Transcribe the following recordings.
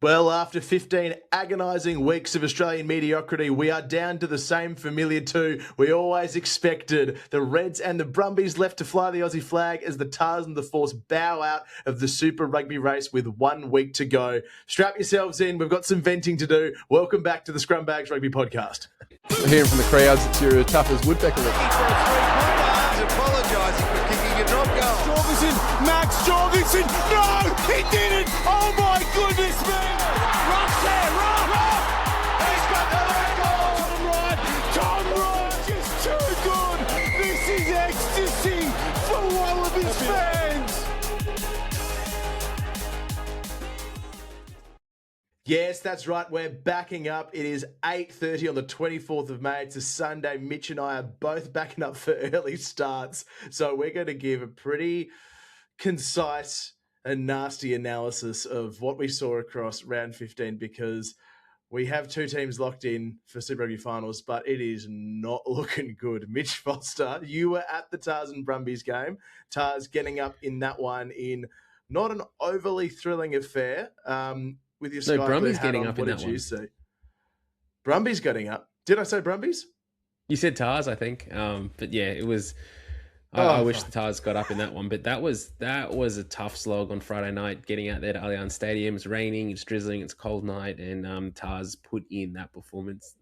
Well, after 15 agonising weeks of Australian mediocrity, we are down to the same familiar two we always expected. The Reds and the Brumbies left to fly the Aussie flag as the Waratahs and the Force bow out of the Super Rugby race with 1 week to go. Strap yourselves in. We've got some venting to do. Welcome back to the Scrumbags Rugby Podcast. We're hearing from the crowds that you're as tough as woodpecker. Apologising for kicking a drop goal. Max Jorgensen, no, he didn't. Oh my goodness me! Ross there, Ross! He's got the record. Tom Wright, just too good. This is ecstasy for Wallabies fans. Yes, that's right. We're backing up. It is 8:30 on the 24th of May. It's a Sunday. Mitch and I are both backing up for early starts. So we're going to give a pretty concise and nasty analysis of what we saw across round 15 because we have two teams locked in for Super Rugby finals, but it is not looking good. Mitch Foster, you were at the Waratahs and Brumbies game. Tars getting up in that one in not an overly thrilling affair. With your Sky Brumbies Blue hat getting on, up in what that did one. you see? Brumbies getting up. Did I say Brumbies? You said Tars, I think. But yeah, it was. I wish the Tars got up in that one, but that was a tough slog on Friday night. Getting out there to Allianz Stadium, it's raining, it's drizzling, it's a cold night, and Tars put in that performance.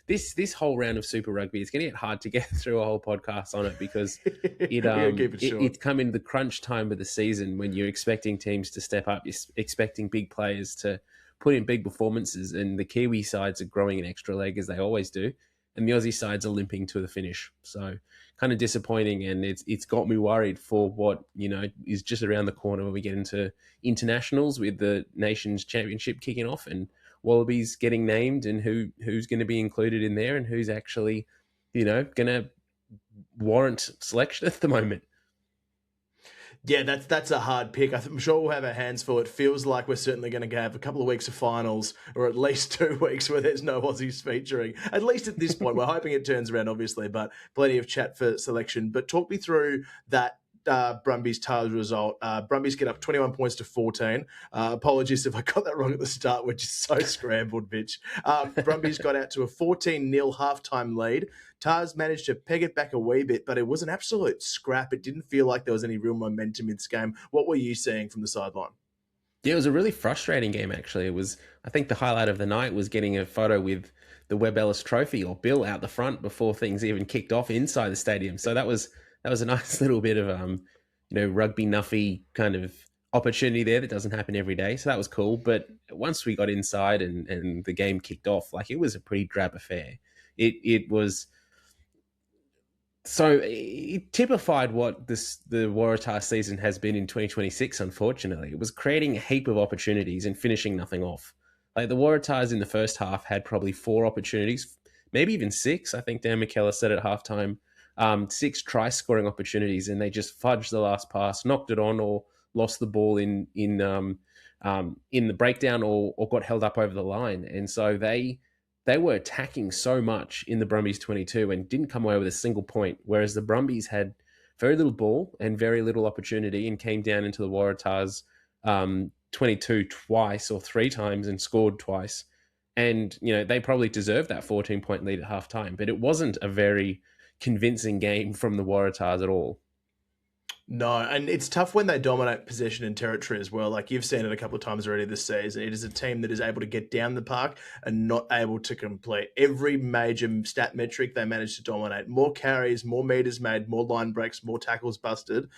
This whole round of Super Rugby, it's going to get hard to get through a whole podcast on it because it's come in the crunch time of the season when you're expecting teams to step up, you're expecting big players to put in big performances, and the Kiwi sides are growing an extra leg as they always do, and the Aussie sides are limping to the finish. So kind of disappointing, and it's got me worried for what is just around the corner when we get into internationals with the Nations Championship kicking off and Wallabies getting named, and who's going to be included in there and who's actually, going to warrant selection at the moment. Yeah, that's a hard pick. I'm sure we'll have our hands full. It feels like we're certainly going to have a couple of weeks of finals, or at least 2 weeks where there's no Aussies featuring. At least at this point, we're hoping it turns around, obviously, but plenty of chat for selection. But talk me through that Brumbies Tars result. Brumbies get up 21 points to 14. Apologies if I got that wrong at the start. We're just so scrambled, Mitch. Brumbies got out to a 14-0 halftime lead. Tars managed to peg it back a wee bit, but it was an absolute scrap. It didn't feel like there was any real momentum in this game. What were you seeing from the sideline? Yeah, it was a really frustrating game, actually. It was, I think the highlight of the night was getting a photo with the Webb Ellis Trophy or Bill out the front before things even kicked off inside the stadium. So that was a nice little bit of, rugby nuffy kind of opportunity there that doesn't happen every day. So that was cool. But once we got inside and the game kicked off, it was a pretty drab affair. It was... So it typified what the Waratah season has been in 2026, unfortunately. It was creating a heap of opportunities and finishing nothing off. The Waratahs in the first half had probably 4 opportunities, maybe even 6. I think Dan McKellar said at halftime, 6 try-scoring opportunities, and they just fudged the last pass, knocked it on, or lost the ball in the breakdown, or got held up over the line. And so they were attacking so much in the Brumbies 22 and didn't come away with a single point, whereas the Brumbies had very little ball and very little opportunity and came down into the Waratahs 22 twice or 3 times and scored twice. And, they probably deserved that 14-point lead at halftime, but it wasn't a very convincing game from the Waratahs at all. No, and it's tough when they dominate possession and territory as well. You've seen it a couple of times already this season. It is a team that is able to get down the park and not able to complete every major stat metric. They manage to dominate. More carries, more meters made, more line breaks, more tackles busted.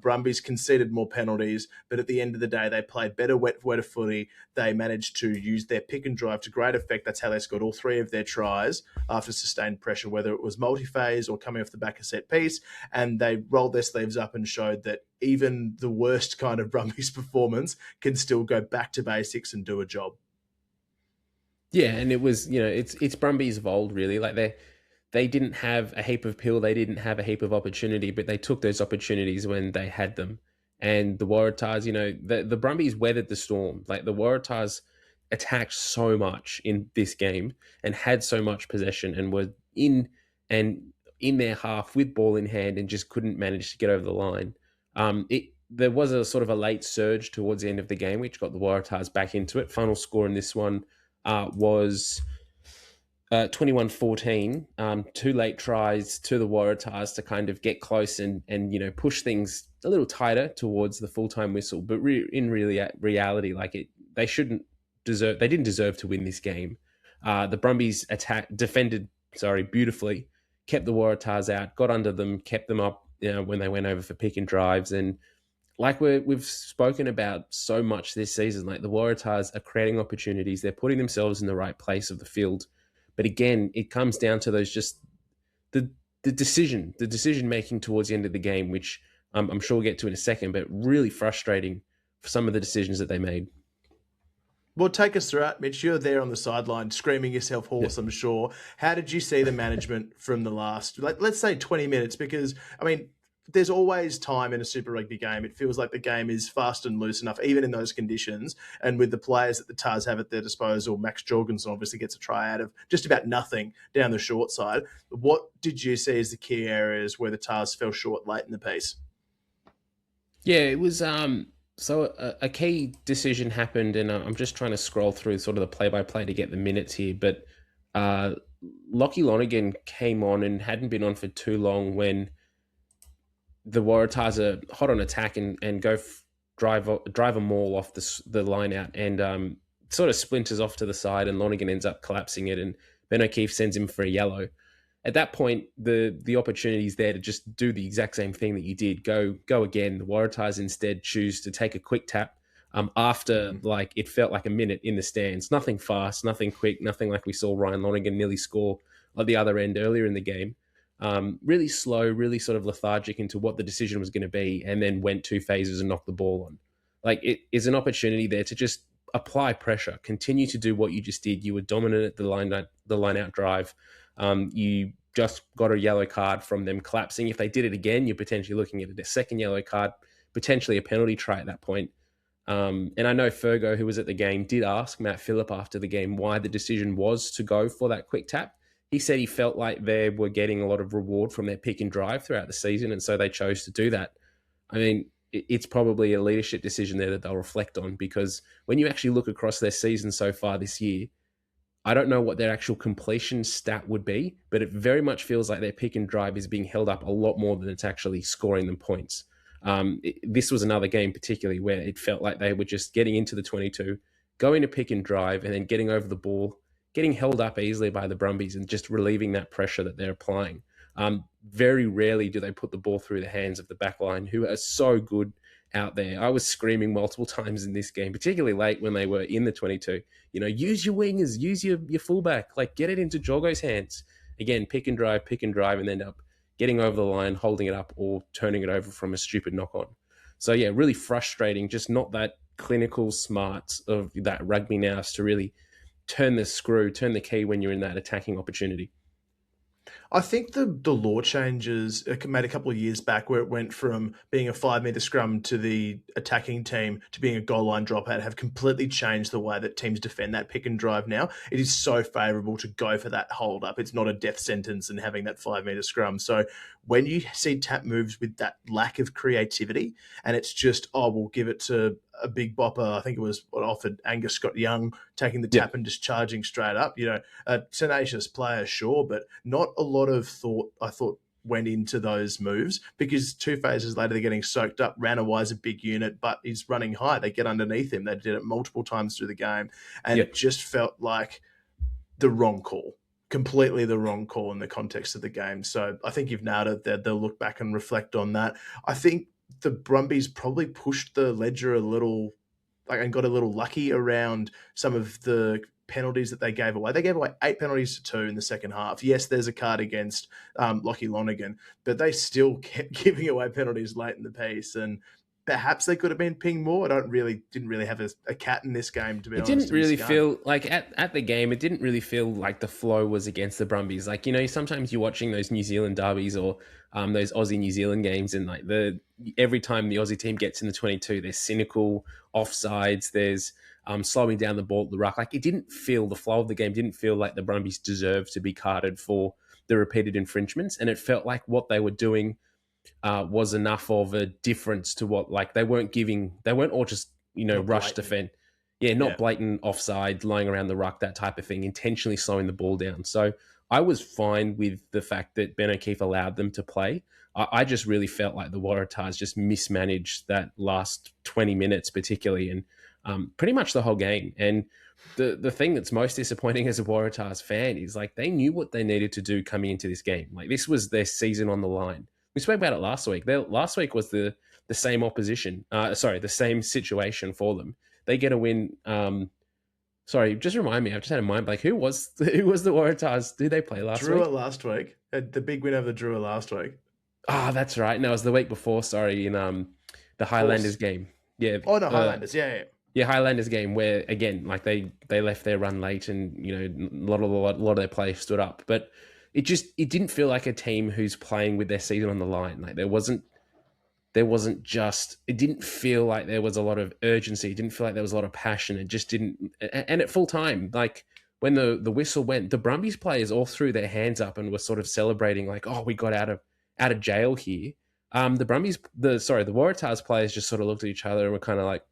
Brumbies conceded more penalties, but at the end of the day, they played better wetter footy. They managed to use their pick and drive to great effect. That's how they scored all 3 of their tries after sustained pressure, whether it was multi-phase or coming off the back of set piece, and they rolled their sleeves up and showed that even the worst kind of Brumbies performance can still go back to basics and do a job. Yeah, and it was, it's Brumbies of old, really. They didn't have a heap of pill, they didn't have a heap of opportunity, but they took those opportunities when they had them. And the Waratahs, the Brumbies weathered the storm. The Waratahs attacked so much in this game and had so much possession and were in their half with ball in hand and just couldn't manage to get over the line. there was a sort of a late surge towards the end of the game, which got the Waratahs back into it. Final score in this one was 21-14. Two late tries to the Waratahs to kind of get close and push things a little tighter towards the full-time whistle. But in reality, they didn't deserve to win this game. The Brumbies defended beautifully, kept the Waratahs out, got under them, kept them up when they went over for pick and drives. And like we've spoken about so much this season, like the Waratahs are creating opportunities. They're putting themselves in the right place of the field. But again, it comes down to those just the decision making towards the end of the game, which I'm sure we'll get to in a second, but really frustrating for some of the decisions that they made. Well, take us through it, Mitch. You're there on the sideline screaming yourself hoarse, I'm sure. How did you see the management from the last, let's say 20 minutes? Because, I mean, there's always time in a Super Rugby game. It feels like the game is fast and loose enough, even in those conditions. And with the players that the Tars have at their disposal, Max Jorgensen obviously gets a try out of just about nothing down the short side. What did you see as the key areas where the Tars fell short late in the piece? Yeah, it was so a key decision happened, and I'm just trying to scroll through sort of the play-by-play to get the minutes here, but Lachie Lonergan came on and hadn't been on for too long when the Waratahs are hot on attack and drive a maul off the line out and sort of splinters off to the side, and Lonergan ends up collapsing it, and Ben O'Keefe sends him for a yellow. At that point, the opportunity is there to just do the exact same thing that you did. Go again. The Waratahs instead choose to take a quick tap after it felt like a minute in the stands. Nothing fast, nothing quick, nothing like we saw Ryan Lonergan nearly score at the other end earlier in the game. Really slow, really sort of lethargic into what the decision was going to be, and then went two phases and knocked the ball on. It is an opportunity there to just apply pressure, continue to do what you just did. You were dominant at the line out drive. You just got a yellow card from them collapsing. If they did it again, you're potentially looking at a second yellow card, potentially a penalty try at that point. And I know Fergo, who was at the game, did ask Matt Phillip after the game why the decision was to go for that quick tap. He said he felt like they were getting a lot of reward from their pick and drive throughout the season, and so they chose to do that. I mean, it's probably a leadership decision there that they'll reflect on, because when you actually look across their season so far this year, I don't know what their actual completion stat would be, but it very much feels like their pick and drive is being held up a lot more than it's actually scoring them points. This was another game particularly where it felt like they were just getting into the 22, going to pick and drive, and then getting over the ball, getting held up easily by the Brumbies and just relieving that pressure that they're applying. Very rarely do they put the ball through the hands of the back line, who are so good out there. I was screaming multiple times in this game, particularly late when they were in the 22. Use your wingers, use your fullback, get it into Jorgo's hands. Again, pick and drive, and end up getting over the line, holding it up, or turning it over from a stupid knock-on. So yeah, really frustrating, just not that clinical smarts of that rugby nous to really turn the key when you're in that attacking opportunity. I think the law changes made a couple of years back where it went from being a 5-metre scrum to the attacking team to being a goal line dropout have completely changed the way that teams defend that pick and drive now. It is so favourable to go for that hold up. It's not a death sentence in having that 5-metre scrum. So when you see tap moves with that lack of creativity and it's just, we'll give it to a big bopper, I think it was what offered Angus Scott Young, taking the tap and just charging straight up. A tenacious player, sure, but not a lot of thought, I thought, went into those moves, because 2 phases later they're getting soaked up. Ranawai's a big unit, but he's running high. They get underneath him. They did it multiple times through the game, and it just felt like the wrong call. Completely the wrong call in the context of the game. So I think you've nailed it. They'll look back and reflect on that. I think the Brumbies probably pushed the ledger a little, and got a little lucky around some of the penalties that they gave away. They gave away 8 penalties to 2 in the second half. Yes, there's a card against Lachie Lonergan, but they still kept giving away penalties late in the piece, and perhaps they could have been pinged more. Didn't really have a cat in this game, to be honest. It didn't really feel like at the game, it didn't really feel like the flow was against the Brumbies. Sometimes you're watching those New Zealand derbies or those Aussie New Zealand games, and every time the Aussie team gets in the 22, there's cynical offsides, there's slowing down the ball at the ruck. The flow of the game didn't feel like the Brumbies deserved to be carded for the repeated infringements, and it felt like what they were doing was enough of a difference to what, like, they weren't all just, Not rush blatant. defend. Yeah, not Yeah. blatant offside, lying around the ruck, that type of thing, intentionally slowing the ball down. So I was fine with the fact that Ben O'Keefe allowed them to play. I just really felt like the Waratahs just mismanaged that last 20 minutes particularly, and pretty much the whole game. And the thing that's most disappointing as a Waratahs fan is, like, they knew what they needed to do coming into this game. Like, this was their season on the line. We spoke about it last week. Last week was the same opposition. The same situation for them. They get a win. Sorry, just remind me. I've just had a mind blank. Who was the Waratahs? Did they play last Drua week? last week. The big win over the Drua last week. That's right. No, it was the week before. Sorry, in the Highlanders game. Yeah. Oh no, Highlanders. Yeah. Yeah, Highlanders game where, again, like, they left their run late, and a lot of their players stood up, but it didn't feel like a team who's playing with their season on the line. Like, it didn't feel like there was a lot of urgency. It didn't feel like there was a lot of passion. It just didn't. And at full time, like, when the whistle went, the Brumbies players all threw their hands up and were sort of celebrating, like, oh, we got out of jail here. The Waratahs players just sort of looked at each other and were kind of like,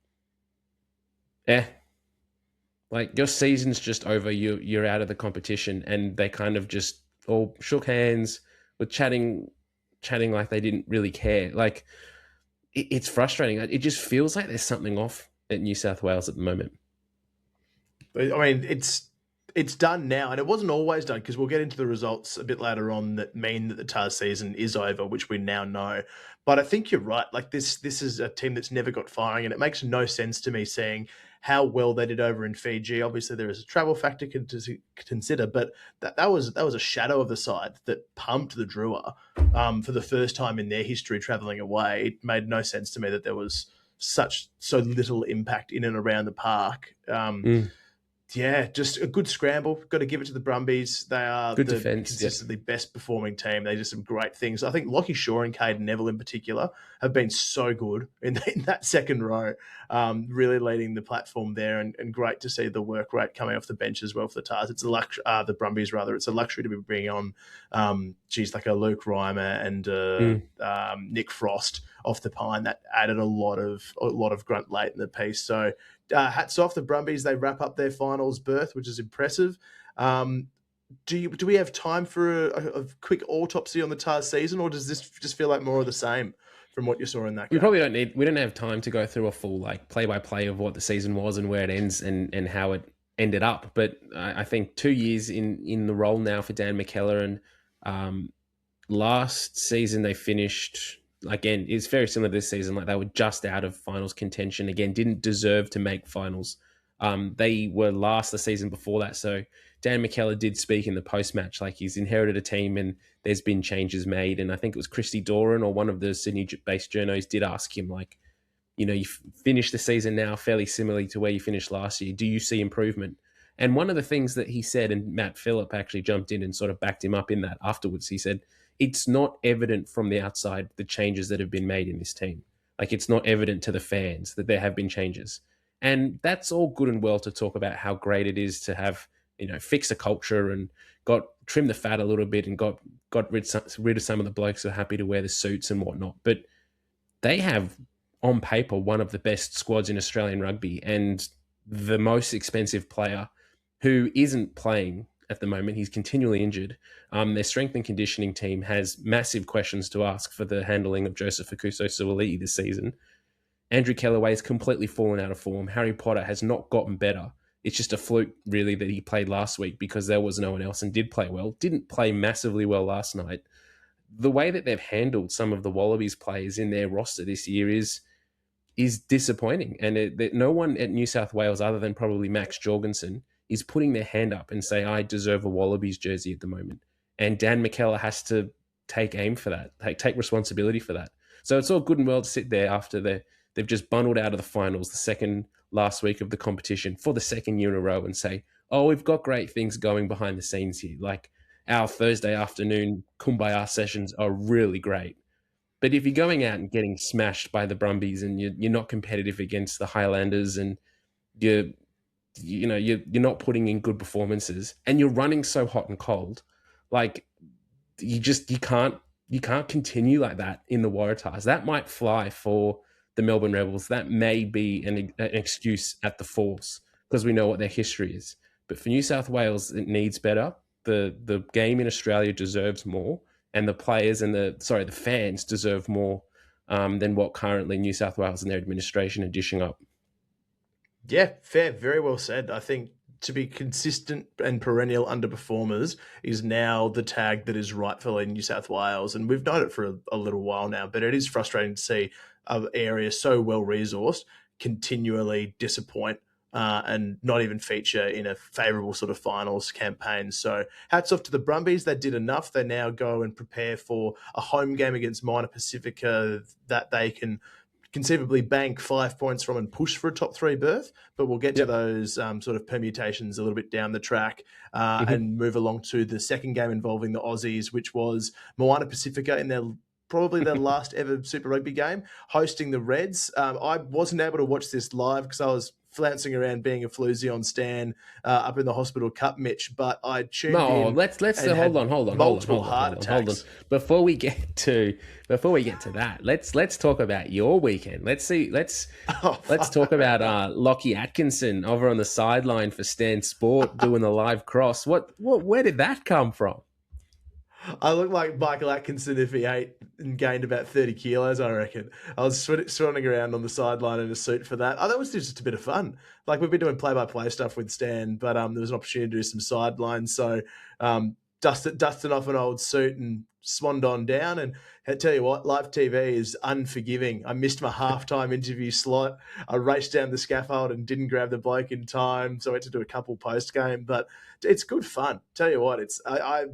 like, your season's just over. You're out of the competition. And they kind of just all shook hands, were chatting like they didn't really care. Like, it's frustrating. It just feels like there's something off at New South Wales at the moment. I mean, it's done now, and it wasn't always done, because we'll get into the results a bit later on that mean that the Tars season is over, which we now know. But I think you're right. Like, this is a team that's never got firing, and it makes no sense to me seeing how well they did over in Fiji. Obviously, there is a travel factor to consider, but that was a shadow of the side that pumped the Drua for the first time in their history traveling away. It made no sense to me that there was so little impact in and around the park. Yeah, just a good scramble. Got to give it to the Brumbies. They are good defense, consistently best performing team. They did some great things. I think Lachie Shaw and Caden Neville in particular have been so good in that second row, really leading the platform there, and great to see the work rate coming off the bench as well for the Tars. It's the Brumbies rather. It's a luxury to be bringing on, like a Luke Reimer and Nick Frost off the pine. That added a lot of grunt late in the piece. So. Hats off the Brumbies. They wrap up their finals berth, which is impressive. Do we have time for a quick autopsy on the Tars season, or does this just feel like more of the same from what you saw in that game? We don't have time to go through a full, like, play-by-play of what the season was and where it ends and how it ended up. But I think 2 years in the role now for Dan McKellar, and last season they finished... Again, it's very similar to this season. Like, they were just out of finals contention. Again, didn't deserve to make finals. They were last the season before that. So Dan McKellar did speak in the post-match, like, he's inherited a team and there's been changes made. And I think it was Christy Doran or one of the Sydney-based journos did ask him, like, you finished the season now fairly similarly to where you finished last year. Do you see improvement? And one of the things that he said, and Matt Phillip actually jumped in and sort of backed him up in that afterwards, he said, it's not evident from the outside the changes that have been made in this team. Like, it's not evident to the fans that there have been changes. And that's all good and well to talk about how great it is to have, fix a culture and trim the fat a little bit and got rid of some of the blokes who are happy to wear the suits and whatnot. But they have, on paper, one of the best squads in Australian rugby and the most expensive player who isn't playing at the moment. He's continually injured. Their strength and conditioning team has massive questions to ask for the handling of Joseph Okuso-Suaalii this season. Andrew Kellaway has completely fallen out of form. Harry Potter has not gotten better. It's just a fluke, really, that he played last week because there was no one else and did play well. Didn't play massively well last night. The way that they've handled some of the Wallabies players in their roster this year is disappointing. And no one at New South Wales, other than probably Max Jorgensen, is putting their hand up and say, I deserve a Wallabies jersey at the moment. And Dan McKellar has to take aim for that, take responsibility for that. So it's all good and well to sit there after they've just bundled out of the finals the second last week of the competition for the second year in a row and say, oh, we've got great things going behind the scenes here. Like, our Thursday afternoon Kumbaya sessions are really great. But if you're going out and getting smashed by the Brumbies and you're not competitive against the Highlanders and you're not putting in good performances and you're running so hot and cold, like, you can't you can't continue like that in the Waratahs. That might fly for the Melbourne Rebels. That may be an excuse at the Force because we know what their history is. But for New South Wales, it needs better. The game in Australia deserves more, and the players and the fans deserve more than what currently New South Wales and their administration are dishing up. Yeah, fair. Very well said. I think to be consistent and perennial underperformers is now the tag that is rightfully New South Wales. And we've known it for a little while now, but it is frustrating to see an area so well resourced continually disappoint and not even feature in a favourable sort of finals campaign. So hats off to the Brumbies. They did enough. They now go and prepare for a home game against Moana Pacifica that they can conceivably bank 5 points from and push for a top 3 berth, but we'll get to those sort of permutations a little bit down the track and move along to the second game involving the Aussies, which was Moana Pacifica in their last ever Super Rugby game, hosting the Reds. I wasn't able to watch this live because I was flouncing around being a floozy on Stan up in the hospital cup, Mitch, but I tuned in. Let's hold on. Before we get to that, let's talk about your weekend. Let's talk about Lachie Atkinson over on the sideline for Stan Sport doing the live cross. Where did that come from? I look like Michael Atkinson if he ate and gained about 30 kilos, I reckon. I was swanning around on the sideline in a suit for that. That was just a bit of fun. Like, we've been doing play-by-play stuff with Stan, but there was an opportunity to do some sidelines. So dusted off an old suit and swanned on down. And I tell you what, live TV is unforgiving. I missed my halftime interview slot. I raced down the scaffold and didn't grab the bloke in time, so I had to do a couple post-game. But it's good fun. Tell you what, I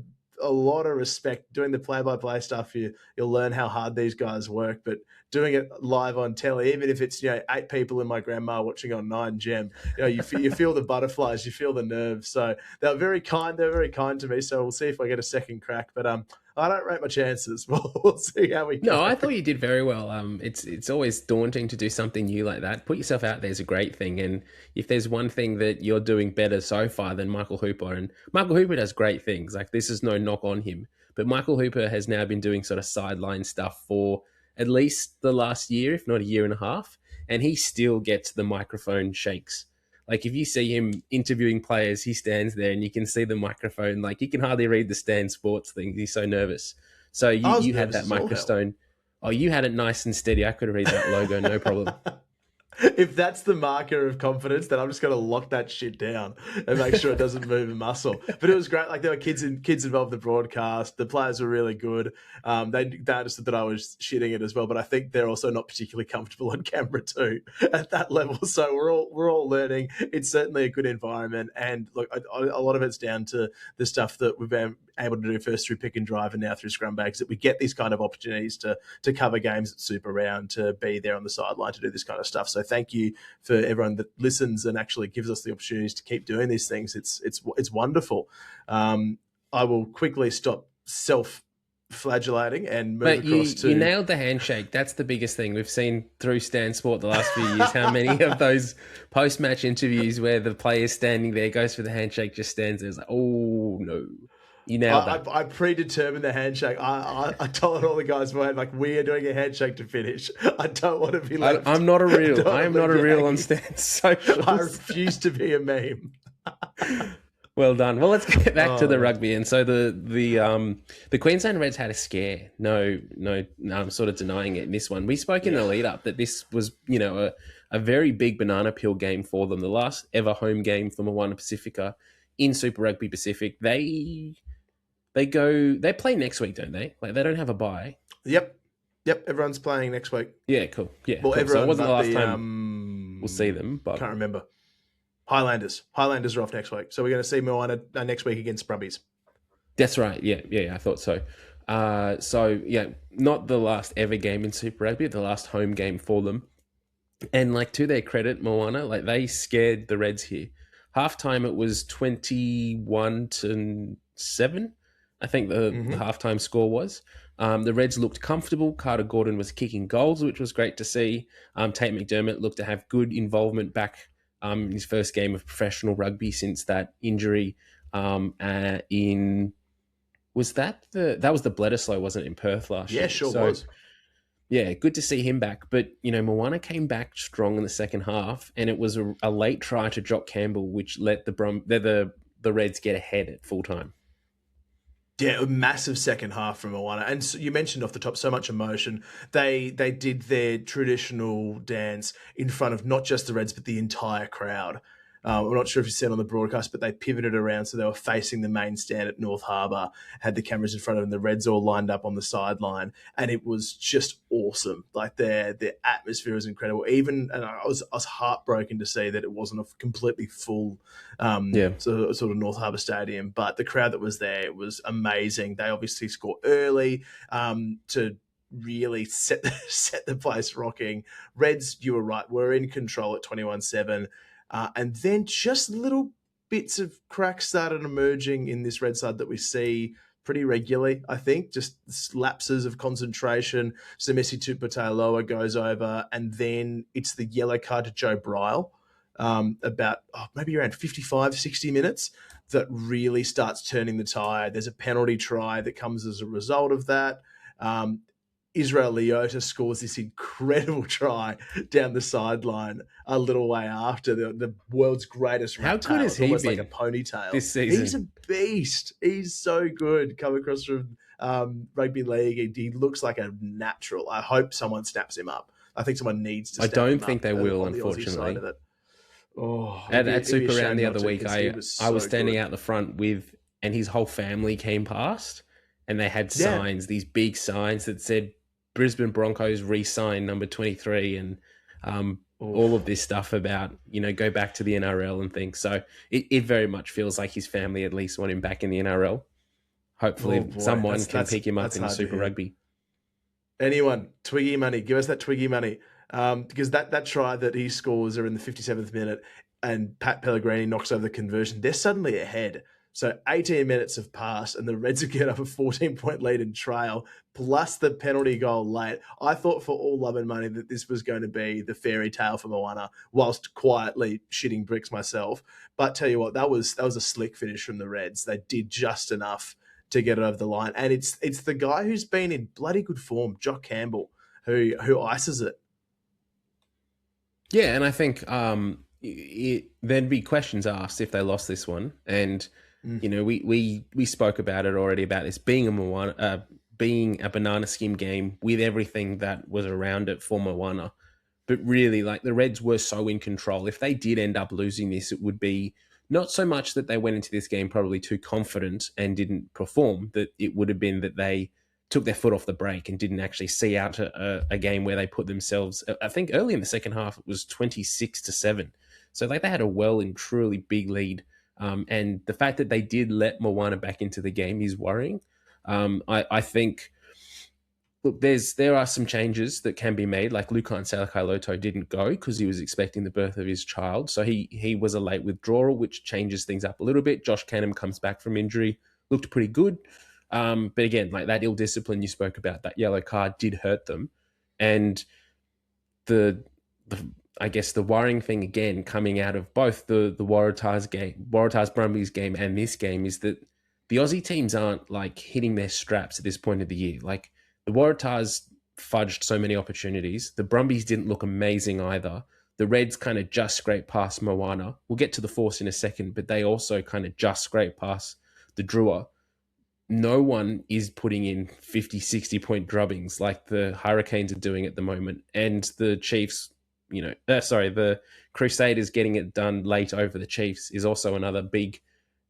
a lot of respect doing the play-by-play stuff. You'll learn how hard these guys work, but doing it live on telly, even if it's 8 people and my grandma watching on 9 Gem, you feel the butterflies, you feel the nerves. So they're very kind. They're very kind to me. So we'll see if I get a second crack. But I don't rate my chances. We'll see how we go. No, I thought you did very well. It's always daunting to do something new like that. Put yourself out there is a great thing. And if there's one thing that you're doing better so far than Michael Hooper, and Michael Hooper does great things, like this is no knock on him, but Michael Hooper has now been doing sort of sideline stuff for at least the last year, if not a year and a half, and he still gets the microphone shakes. Like, if you see him interviewing players, he stands there and you can see the microphone. Like, you can hardly read the Stan Sports thing. He's so nervous. So you had that microphone. Oh, you had it nice and steady. I could read that logo, no problem. If that's the marker of confidence, then I'm just going to lock that shit down and make sure it doesn't move a muscle. But it was great. Like, there were kids involved in the broadcast. The players were really good. They understood that I was shitting it as well, but I think they're also not particularly comfortable on camera too at that level. So we're all learning. It's certainly a good environment. And look, a lot of it's down to the stuff that we've been able to do first through pick and drive and now through scrum bags, that we get these kind of opportunities to cover games at Super Round, to be there on the sideline, to do this kind of stuff. So thank you for everyone that listens and actually gives us the opportunities to keep doing these things. It's wonderful. I will quickly stop self-flagellating and move across to... You nailed the handshake. That's the biggest thing. We've seen through Stan Sport the last few years how many of those post-match interviews where the player's standing there, goes for the handshake, just stands there. It's like, oh, no. You nailed that. I predetermined the handshake. I told all the guys, like, we are doing a handshake to finish. I don't want to be left. I'm not a real. I am not a real on Stan socials. I refuse to be a meme. Well done. Well, let's get back to the rugby. And so the Queensland Reds had a scare. No, I'm sort of denying it in this one. We spoke in the lead up that this was, a very big banana peel game for them. The last ever home game for Moana Pacifica in Super Rugby Pacific. They play next week, don't they? Like, they don't have a bye. Yep. Everyone's playing next week. Yeah, cool. Yeah, well, cool. Everyone, so it wasn't the last time we'll see them, but can't remember. Highlanders are off next week, so we're going to see Moana next week against Brumbies. That's right. Yeah, I thought so. Not the last ever game in Super Rugby, the last home game for them. And like, to their credit, Moana, like, they scared the Reds here. Halftime, it was 21-7. I think the halftime score was. The Reds looked comfortable. Carter Gordon was kicking goals, which was great to see. Tate McDermott looked to have good involvement back in his first game of professional rugby since that injury in Was that was the Bledisloe, wasn't it, in Perth last year? Yeah, sure was. Yeah, good to see him back. But, Moana came back strong in the second half, and it was a late try to Jock Campbell, which let the Reds get ahead at full time. Yeah, a massive second half from Moana. And so you mentioned off the top so much emotion. They did their traditional dance in front of not just the Reds, but the entire crowd. I'm not sure if you said on the broadcast, but they pivoted around so they were facing the main stand at North Harbour, had the cameras in front of them, the Reds all lined up on the sideline, and it was just awesome. Like their atmosphere was incredible. And I was heartbroken to see that it wasn't a completely full sort of North Harbour Stadium, but the crowd that was there was amazing. They obviously scored early to really set the place rocking. Reds, you were right, were in control at 21-7. And then just little bits of cracks started emerging in this Red side that we see pretty regularly, I think. Just lapses of concentration. Semesi Tuputailoa goes over, and then it's the yellow card to Joe Bryle about maybe around 55, 60 minutes that really starts turning the tide. There's a penalty try that comes as a result of that. Israel Leota scores this incredible try down the sideline a little way after the world's greatest. How good is he almost been like a ponytail this season? He's a beast. He's so good coming across from rugby league. He looks like a natural. I hope someone snaps him up. I think someone needs to. I don't think they will, unfortunately. At Super Round the other week, I was standing out the front and his whole family came past, and they had signs, these big signs that said Brisbane Broncos re-sign number 23 and all of this stuff about, go back to the NRL and things. So it very much feels like his family at least want him back in the NRL. Hopefully someone can pick him up in Super Rugby. Anyone, Twiggy money, give us that Twiggy money. Because that try that he scores are in the 57th minute and Pat Pellegrini knocks over the conversion, they're suddenly ahead. So 18 minutes have passed and the Reds have given up a 14-point lead in trail, plus the penalty goal late. I thought for all love and money that this was going to be the fairy tale for Moana, whilst quietly shitting bricks myself. But tell you what, that was a slick finish from the Reds. They did just enough to get it over the line. And it's the guy who's been in bloody good form, Jock Campbell, who ices it. Yeah, and I think there'd be questions asked if they lost this one. And we spoke about it already, about this being a banana skim game with everything that was around it for Moana. But really, like, the Reds were so in control. If they did end up losing this, it would be not so much that they went into this game probably too confident and didn't perform, that it would have been that they took their foot off the brake and didn't actually see out a game where they put themselves, I think early in the second half, it was 26-7. So like they had a well and truly big lead. And the fact that they did let Moana back into the game is worrying. I think, look, there are some changes that can be made. Like Lukan Salakaia-Loto didn't go because he was expecting the birth of his child. So he was a late withdrawal, which changes things up a little bit. Josh Canham comes back from injury, looked pretty good. But again, like that ill discipline you spoke about, that yellow card did hurt them. And I guess the worrying thing again coming out of both the Waratahs Brumbies game and this game is that the Aussie teams aren't like hitting their straps at this point of the year. Like the Waratahs fudged so many opportunities. The Brumbies didn't look amazing either. The Reds kind of just scraped past Moana. We'll get to the Force in a second, but they also kind of just scraped past the Drua. No one is putting in 50, 60-point drubbings like the Hurricanes are doing at the moment. And the Chiefs, the Crusaders getting it done late over the Chiefs is also another big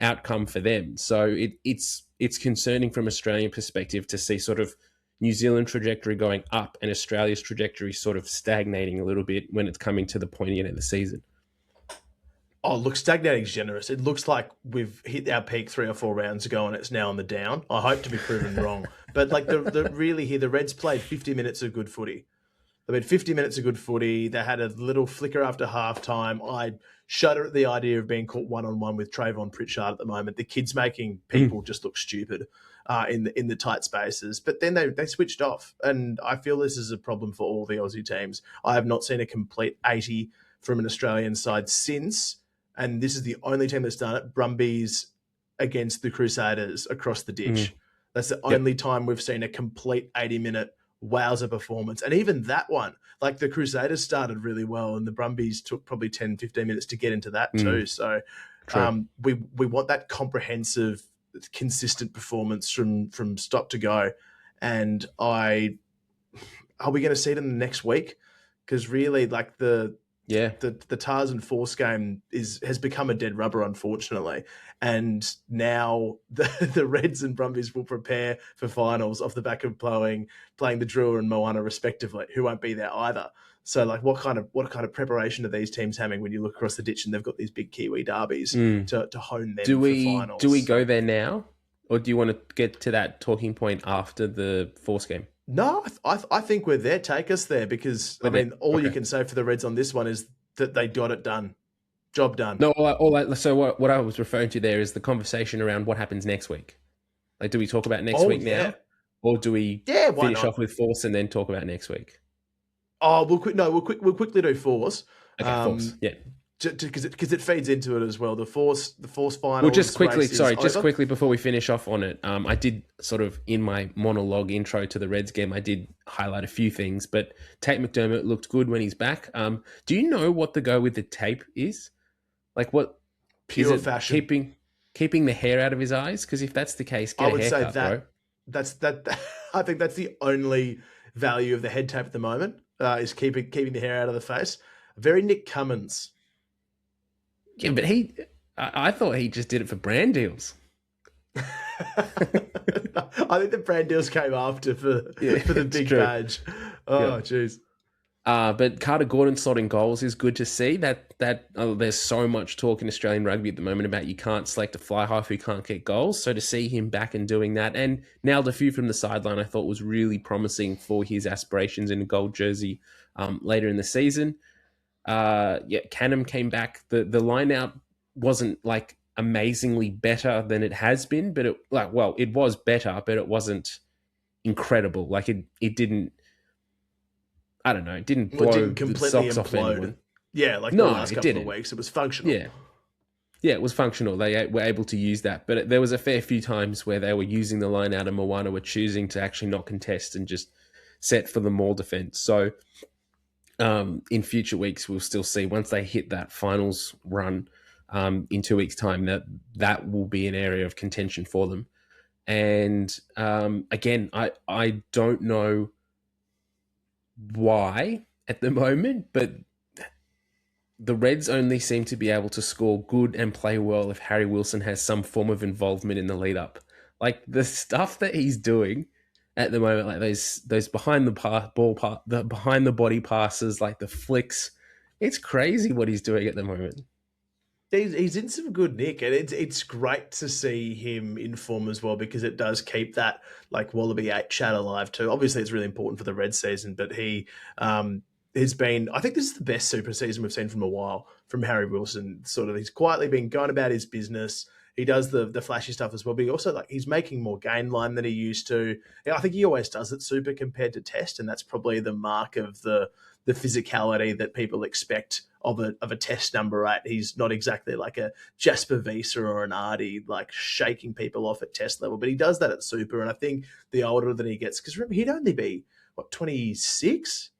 outcome for them. So it's concerning from Australian perspective to see sort of New Zealand trajectory going up and Australia's trajectory sort of stagnating a little bit when it's coming to the pointy end of the season. Oh, look, stagnating is generous. It looks like we've hit our peak 3 or 4 rounds ago and it's now on the down. I hope to be proven wrong. But like the Reds played 50 minutes of good footy. They had 50 minutes of good footy. They had a little flicker after halftime. I shudder at the idea of being caught one-on-one with Trayvon Pritchard at the moment. The kid's making people just look stupid in the tight spaces. But then they switched off. And I feel this is a problem for all the Aussie teams. I have not seen a complete 80 from an Australian side since. And this is the only team that's done it, Brumbies against the Crusaders across the ditch. That's the only time we've seen a complete 80-minute wowzer performance. And even that one, like the Crusaders started really well and the Brumbies took probably 10, 15 minutes to get into that too. So we want that comprehensive, consistent performance from stop to go. And are we going to see it in the next week? Because really, like the Waratahs and Force game has become a dead rubber, unfortunately. And now the Reds and Brumbies will prepare for finals off the back of playing the Drua and Moana respectively, who won't be there either. So, like, what kind of preparation are these teams having when you look across the ditch and they've got these big Kiwi derbies to hone them for finals? Do we go there now, or do you want to get to that talking point after the Force game? No, I think we're there. Take us there because, all you can say for the Reds on this one is that they got it done. Job done. No, so what I was referring to there is the conversation around what happens next week. Like, do we talk about next week now? Or do we finish off with Force and then talk about next week? Oh, we'll quickly do Force. Okay, Force, yeah. Because it feeds into it as well. The Force final. Well, just quickly before we finish off on it, I did sort of in my monologue intro to the Reds game, I did highlight a few things. But Tate McDermott looked good when he's back. Do you know what the go with the tape is? Like what? Pure is it fashion. Keeping the hair out of his eyes? Because if that's the case, get a haircut, bro. That. I think that's the only value of the head tape at the moment. Is keeping the hair out of the face. Very Nick Cummins. Yeah, but I thought he just did it for brand deals. I think the brand deals came after for the big badge. Oh, jeez. But Carter Gordon slotting goals is good to see. That there's so much talk in Australian rugby at the moment about you can't select a fly half who can't get goals. So to see him back and doing that and nailed a few from the sideline, I thought was really promising for his aspirations in a gold jersey later in the season. Canham came back. The line out wasn't like amazingly better than it has been, but it was better, but it wasn't incredible. Like it didn't. I don't know. It didn't blow the socks off anyone. Yeah, like the last couple of weeks, it was functional. Yeah, it was functional. They were able to use that, but there was a fair few times where they were using the line out and Moana were choosing to actually not contest and just set for the maul defense. So in future weeks, we'll still see once they hit that finals run in 2 weeks' time that will be an area of contention for them. And again, I don't know why at the moment, but the Reds only seem to be able to score good and play well if Harry Wilson has some form of involvement in the lead up. Like the stuff that he's doing at the moment, like those behind the behind the body passes, like the flicks, it's crazy what he's doing at the moment. He's in some good nick, and it's great to see him in form as well because it does keep that like Wallaby 8 chat alive too. Obviously, it's really important for the Red season, but he has been. I think this is the best super season we've seen from a while from Harry Wilson. Sort of, he's quietly been going about his business. He does the flashy stuff as well, but he also like he's making more gain line than he used to. I think he always does it super compared to Test, and that's probably the mark of the physicality that people expect of a Test number 8. He's not exactly like a Jasper Visa or an Artie, like shaking people off at Test level, but he does that at Super. And I think the older that he gets, because remember he'd only be 26.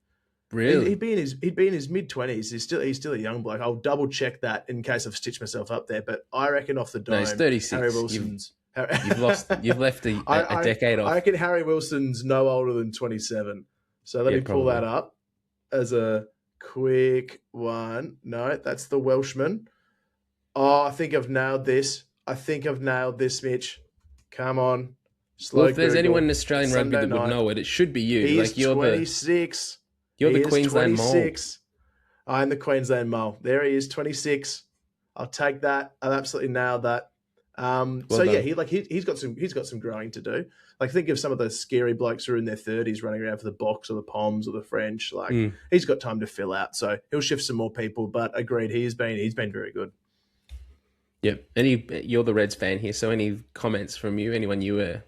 Really, he'd be in his mid-20s. He's still a young bloke. I'll double check that in case I've stitched myself up there, but I reckon off the dome, he's 36. Harry Wilson's. You've left a decade off. I reckon Harry Wilson's no older than 27. So let me pull that up as a quick one. No, that's the Welshman. Oh, I think I've nailed this. Mitch. Come on. If there's anyone in Australian rugby that would know it should be you. He's 26. You're the Queensland Mole. I'm the Queensland Mole. There he is, 26. I'll take that. I've absolutely nailed that. He's got some growing to do. Like think of some of those scary blokes who are in their 30s running around for the Box or the Poms or the French. Like he's got time to fill out, so he'll shift some more people. But agreed, he's been very good. Yep. You're the Reds fan here, so any comments from you? Anyone you were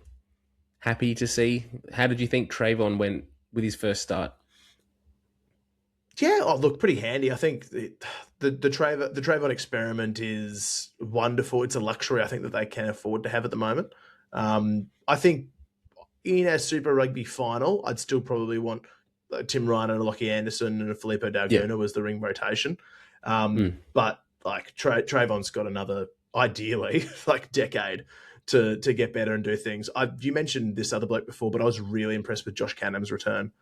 happy to see? How did you think Trayvon went with his first start? Yeah, look, pretty handy. I think the Trayvon experiment is wonderful. It's a luxury I think that they can afford to have at the moment. I think in a Super Rugby final, I'd still probably want Tim Ryan and a Lachie Anderson and a Filippo Dalguna as the ring rotation. But like Trayvon's got another, ideally, like decade to get better and do things. You mentioned this other bloke before, but I was really impressed with Josh Canham's return.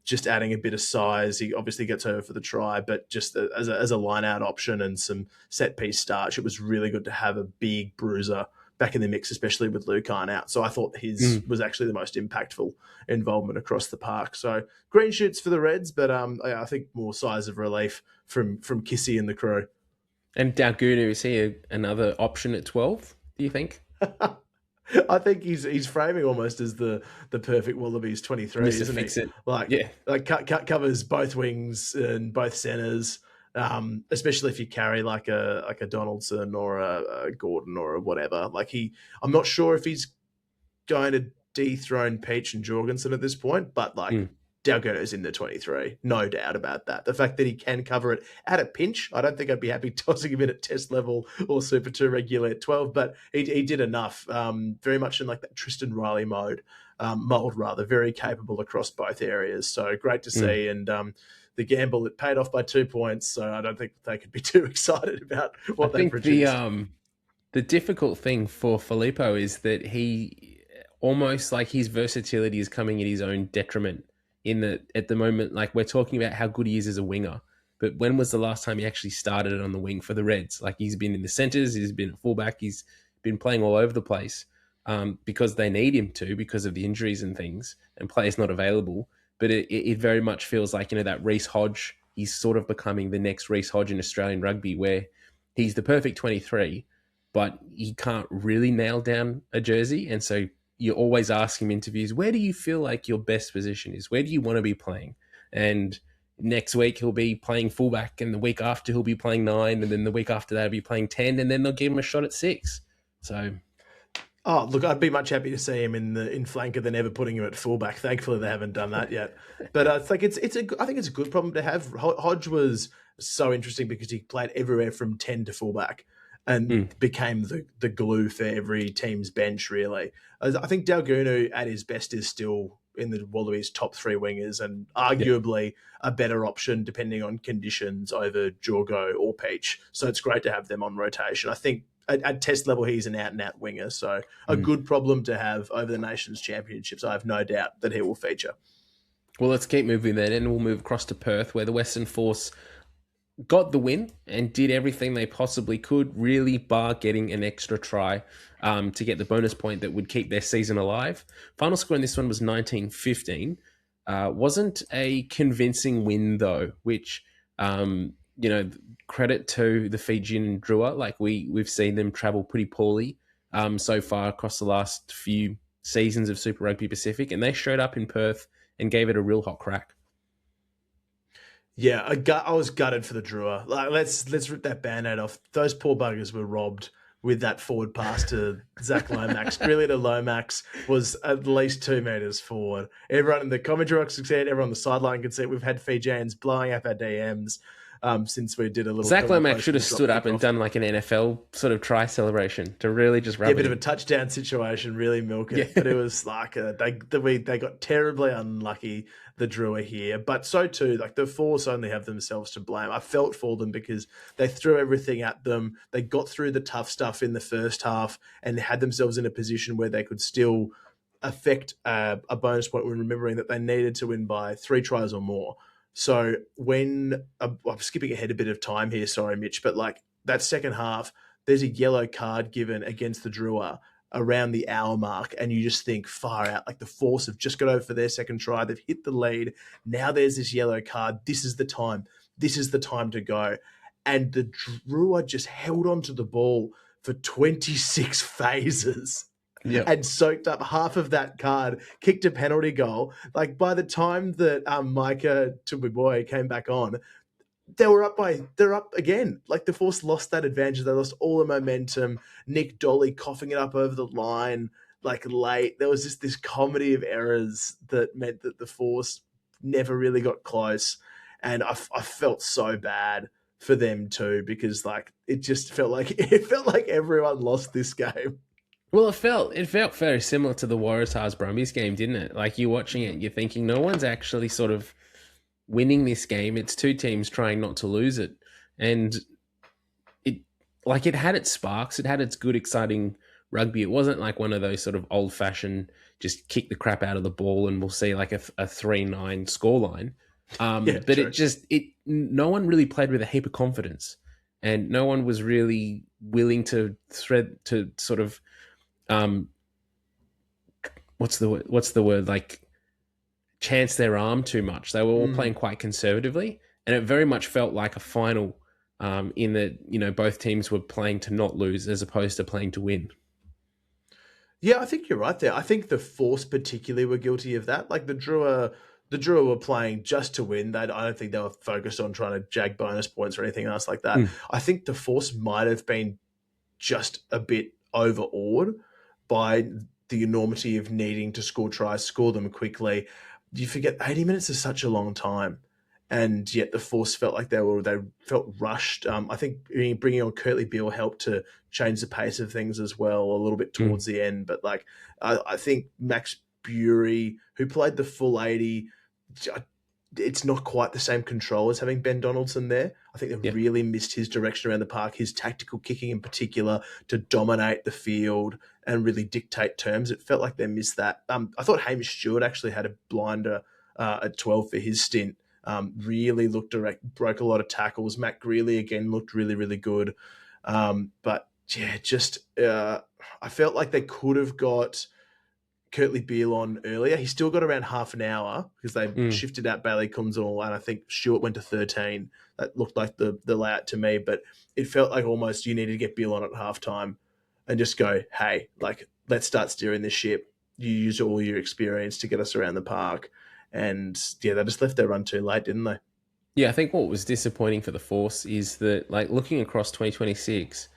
Just adding a bit of size. He obviously gets over for the try, but just as a line-out option and some set-piece starch, it was really good to have a big bruiser back in the mix, especially with Lucan out. So I thought his was actually the most impactful involvement across the park. So green shoots for the Reds, but I think more size of relief from Kissy and the crew. And Dalguna, is he another option at 12, do you think? I think he's framing almost as the perfect Wallabies 23, isn't he? Like covers both wings and both centres, especially if you carry like a Donaldson or a Gordon or a whatever. I'm not sure if he's going to dethrone Peach and Jorgensen at this point, but Dalguna's in the 23, no doubt about that. The fact that he can cover it at a pinch, I don't think I'd be happy tossing him in at test level or Super 2 regular at 12, but he did enough, very much in like that Tristan Riley mold, very capable across both areas. So great to see. And the gamble, it paid off by 2 points, so I don't think they could be too excited about what they produced. The difficult thing for Filippo is that he almost like his versatility is coming at his own detriment. At the moment, like we're talking about how good he is as a winger, but when was the last time he actually started on the wing for the Reds? Like he's been in the centres, he's been at fullback, he's been playing all over the place because they need him to because of the injuries and things, and players not available. But it very much feels like, that Reece Hodge, he's sort of becoming the next Reece Hodge in Australian rugby, where he's the perfect 23, but he can't really nail down a jersey, and so you always ask him in interviews, where do you feel like your best position is? Where do you want to be playing? And next week he'll be playing fullback, and the week after he'll be playing 9, and then the week after that he'll be playing 10, and then they'll give him a shot at 6. So, look, I'd be much happy to see him in flanker than ever putting him at fullback. Thankfully, they haven't done that yet. But I think it's a good problem to have. Hodge was so interesting because he played everywhere from 10 to fullback, and became the glue for every team's bench, really. I think Dalguna at his best is still in the Wallabies' top 3 wingers, and arguably a better option depending on conditions over Jorgo or Peach. So it's great to have them on rotation. I think at test level, he's an out-and-out winger, so a good problem to have over the Nations Championships. I have no doubt that he will feature. Well, let's keep moving then, and we'll move across to Perth, where the Western Force got the win and did everything they possibly could, really bar getting an extra try to get the bonus point that would keep their season alive. Final score in this one was 19-15. Wasn't a convincing win, though, which, credit to the Fijian Drua. Like we've seen them travel pretty poorly so far across the last few seasons of Super Rugby Pacific, and they showed up in Perth and gave it a real hot crack. Yeah, I was gutted for the Drua. Like, let's rip that band-aid off. Those poor buggers were robbed with that forward pass to Zach Lomax. Really, to Lomax was at least 2 meters forward. Everyone in the commentary box could see it. Everyone on the sideline could see it. We've had Fijians blowing up our DMs since we did a little... Zach Lomax should have stood up and done like an NFL sort of try celebration to really just rub it. A bit of a touchdown situation, really milk it. Yeah. But it was like they got terribly unlucky, the Drua here. But so too, like the Force only have themselves to blame. I felt for them because they threw everything at them. They got through the tough stuff in the first half and had themselves in a position where they could still affect a bonus point when remembering that they needed to win by 3 tries or more. So when I'm skipping ahead a bit of time here, sorry, Mitch, but like that second half, there's a yellow card given against the Drua around the hour mark, and you just think far out. Like the Force have just got over for their second try. They've hit the lead. Now there's this yellow card. This is the time. This is the time to go. And the Drua just held on to the ball for 26 phases. Yep. And soaked up half of that card, kicked a penalty goal. Like by the time that Micah Tubiboy came back on, they're up again. Like the Force lost that advantage. They lost all the momentum. Nick Dolly coughing it up over the line, like late. There was just this comedy of errors that meant that the Force never really got close. And I felt so bad for them too, because like it just felt like everyone lost this game. Well, it felt very similar to the Waratahs Brumbies game, didn't it? Like you're watching it, you're thinking no one's actually sort of winning this game. It's two teams trying not to lose it, and it had its sparks. It had its good, exciting rugby. It wasn't like one of those sort of old fashioned just kick the crap out of the ball and we'll see like a 3-9 scoreline. But true. No one really played with a heap of confidence, and no one was really willing to sort of what's the word, like chance their arm too much. They were all playing quite conservatively, and it very much felt like a final in that both teams were playing to not lose as opposed to playing to win. Yeah, I think you're right there. I think the Force particularly were guilty of that. Like the Drua were playing just to win. I don't think they were focused on trying to jag bonus points or anything else like that. I think the Force might have been just a bit overawed by the enormity of needing to score tries, score them quickly. You forget 80 minutes is such a long time, and yet the Force felt like they felt rushed. I think bringing on Kurtley Beale helped to change the pace of things as well a little bit towards the end. But like I think Max Bury, who played the full 80, it's not quite the same control as having Ben Donaldson there. I think they've really missed his direction around the park, his tactical kicking in particular, to dominate the field and really dictate terms. It felt like they missed that. I thought Hamish Stewart actually had a blinder at 12 for his stint. Really looked direct, broke a lot of tackles. Matt Greeley again looked really, really good. But yeah, I felt like they could have got Kurtley Beale on earlier. He still got around half an hour because they shifted out Bailey Kunzel, and I think Stewart went to 13. That looked like the layout to me, but it felt like almost you needed to get Beale on at halftime and just go, hey, like, let's start steering this ship. You use all your experience to get us around the park. And yeah, they just left their run too late, didn't they? Yeah, I think what was disappointing for the Force is that, like, looking across 2026,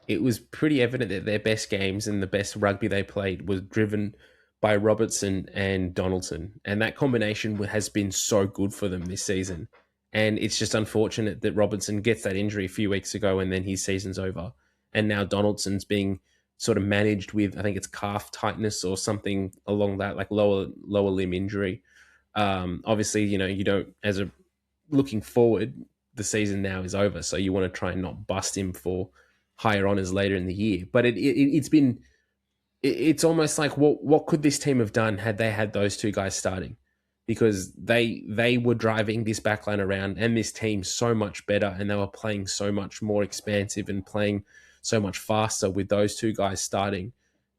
it was pretty evident that their best games and the best rugby they played was driven by Robertson and Donaldson. And that combination has been so good for them this season. And it's just unfortunate that Robertson gets that injury a few weeks ago and then his season's over. And now Donaldson's being sort of managed with, I think it's calf tightness or something along that, like lower limb injury. Obviously, you don't, looking forward, the season now is over. So you want to try and not bust him for higher honors later in the year. But it's almost like what could this team have done had they had those two guys starting? Because they were driving this backline around and this team so much better, and they were playing so much more expansive and playing so much faster with those two guys starting.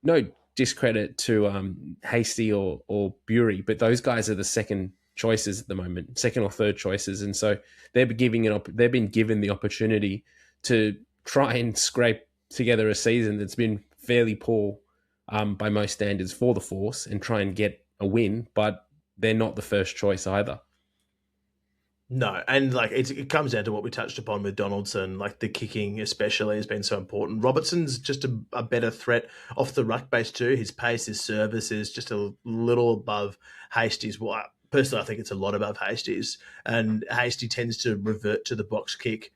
No discredit to Hasty or Bury, but those guys are the second choices at the moment, second or third choices, and so they've been given the opportunity to try and scrape together a season that's been fairly poor by most standards for the Force and try and get a win, but they're not the first choice either. No, and like it comes down to what we touched upon with Donaldson, like the kicking especially has been so important. Robertson's just a better threat off the ruck base too. His pace, his service is just a little above Hasty's. Well, personally, I think it's a lot above Hasty's, and Hasty tends to revert to the box kick,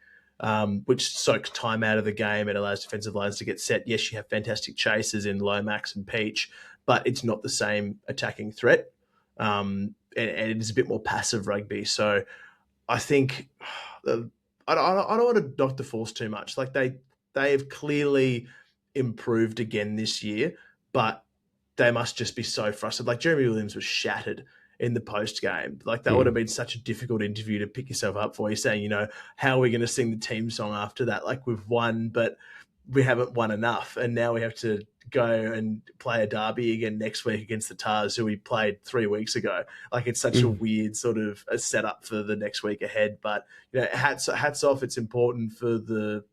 which soaks time out of the game. It allows defensive lines to get set. Yes, you have fantastic chases in Lomax and Peach, but it's not the same attacking threat. And it is a bit more passive rugby. So I think I don't want to knock the Force too much. Like they have clearly improved again this year, but they must just be so frustrated. Like Jeremy Williams was shattered in the post game. Like that would have been such a difficult interview to pick yourself up for. You're saying, how are we going to sing the team song after that? Like we've won, but we haven't won enough, and now we have to go and play a derby again next week against the Tars, who we played 3 weeks ago. Like it's such a weird sort of a setup for the next week ahead. But hats off. It's important for the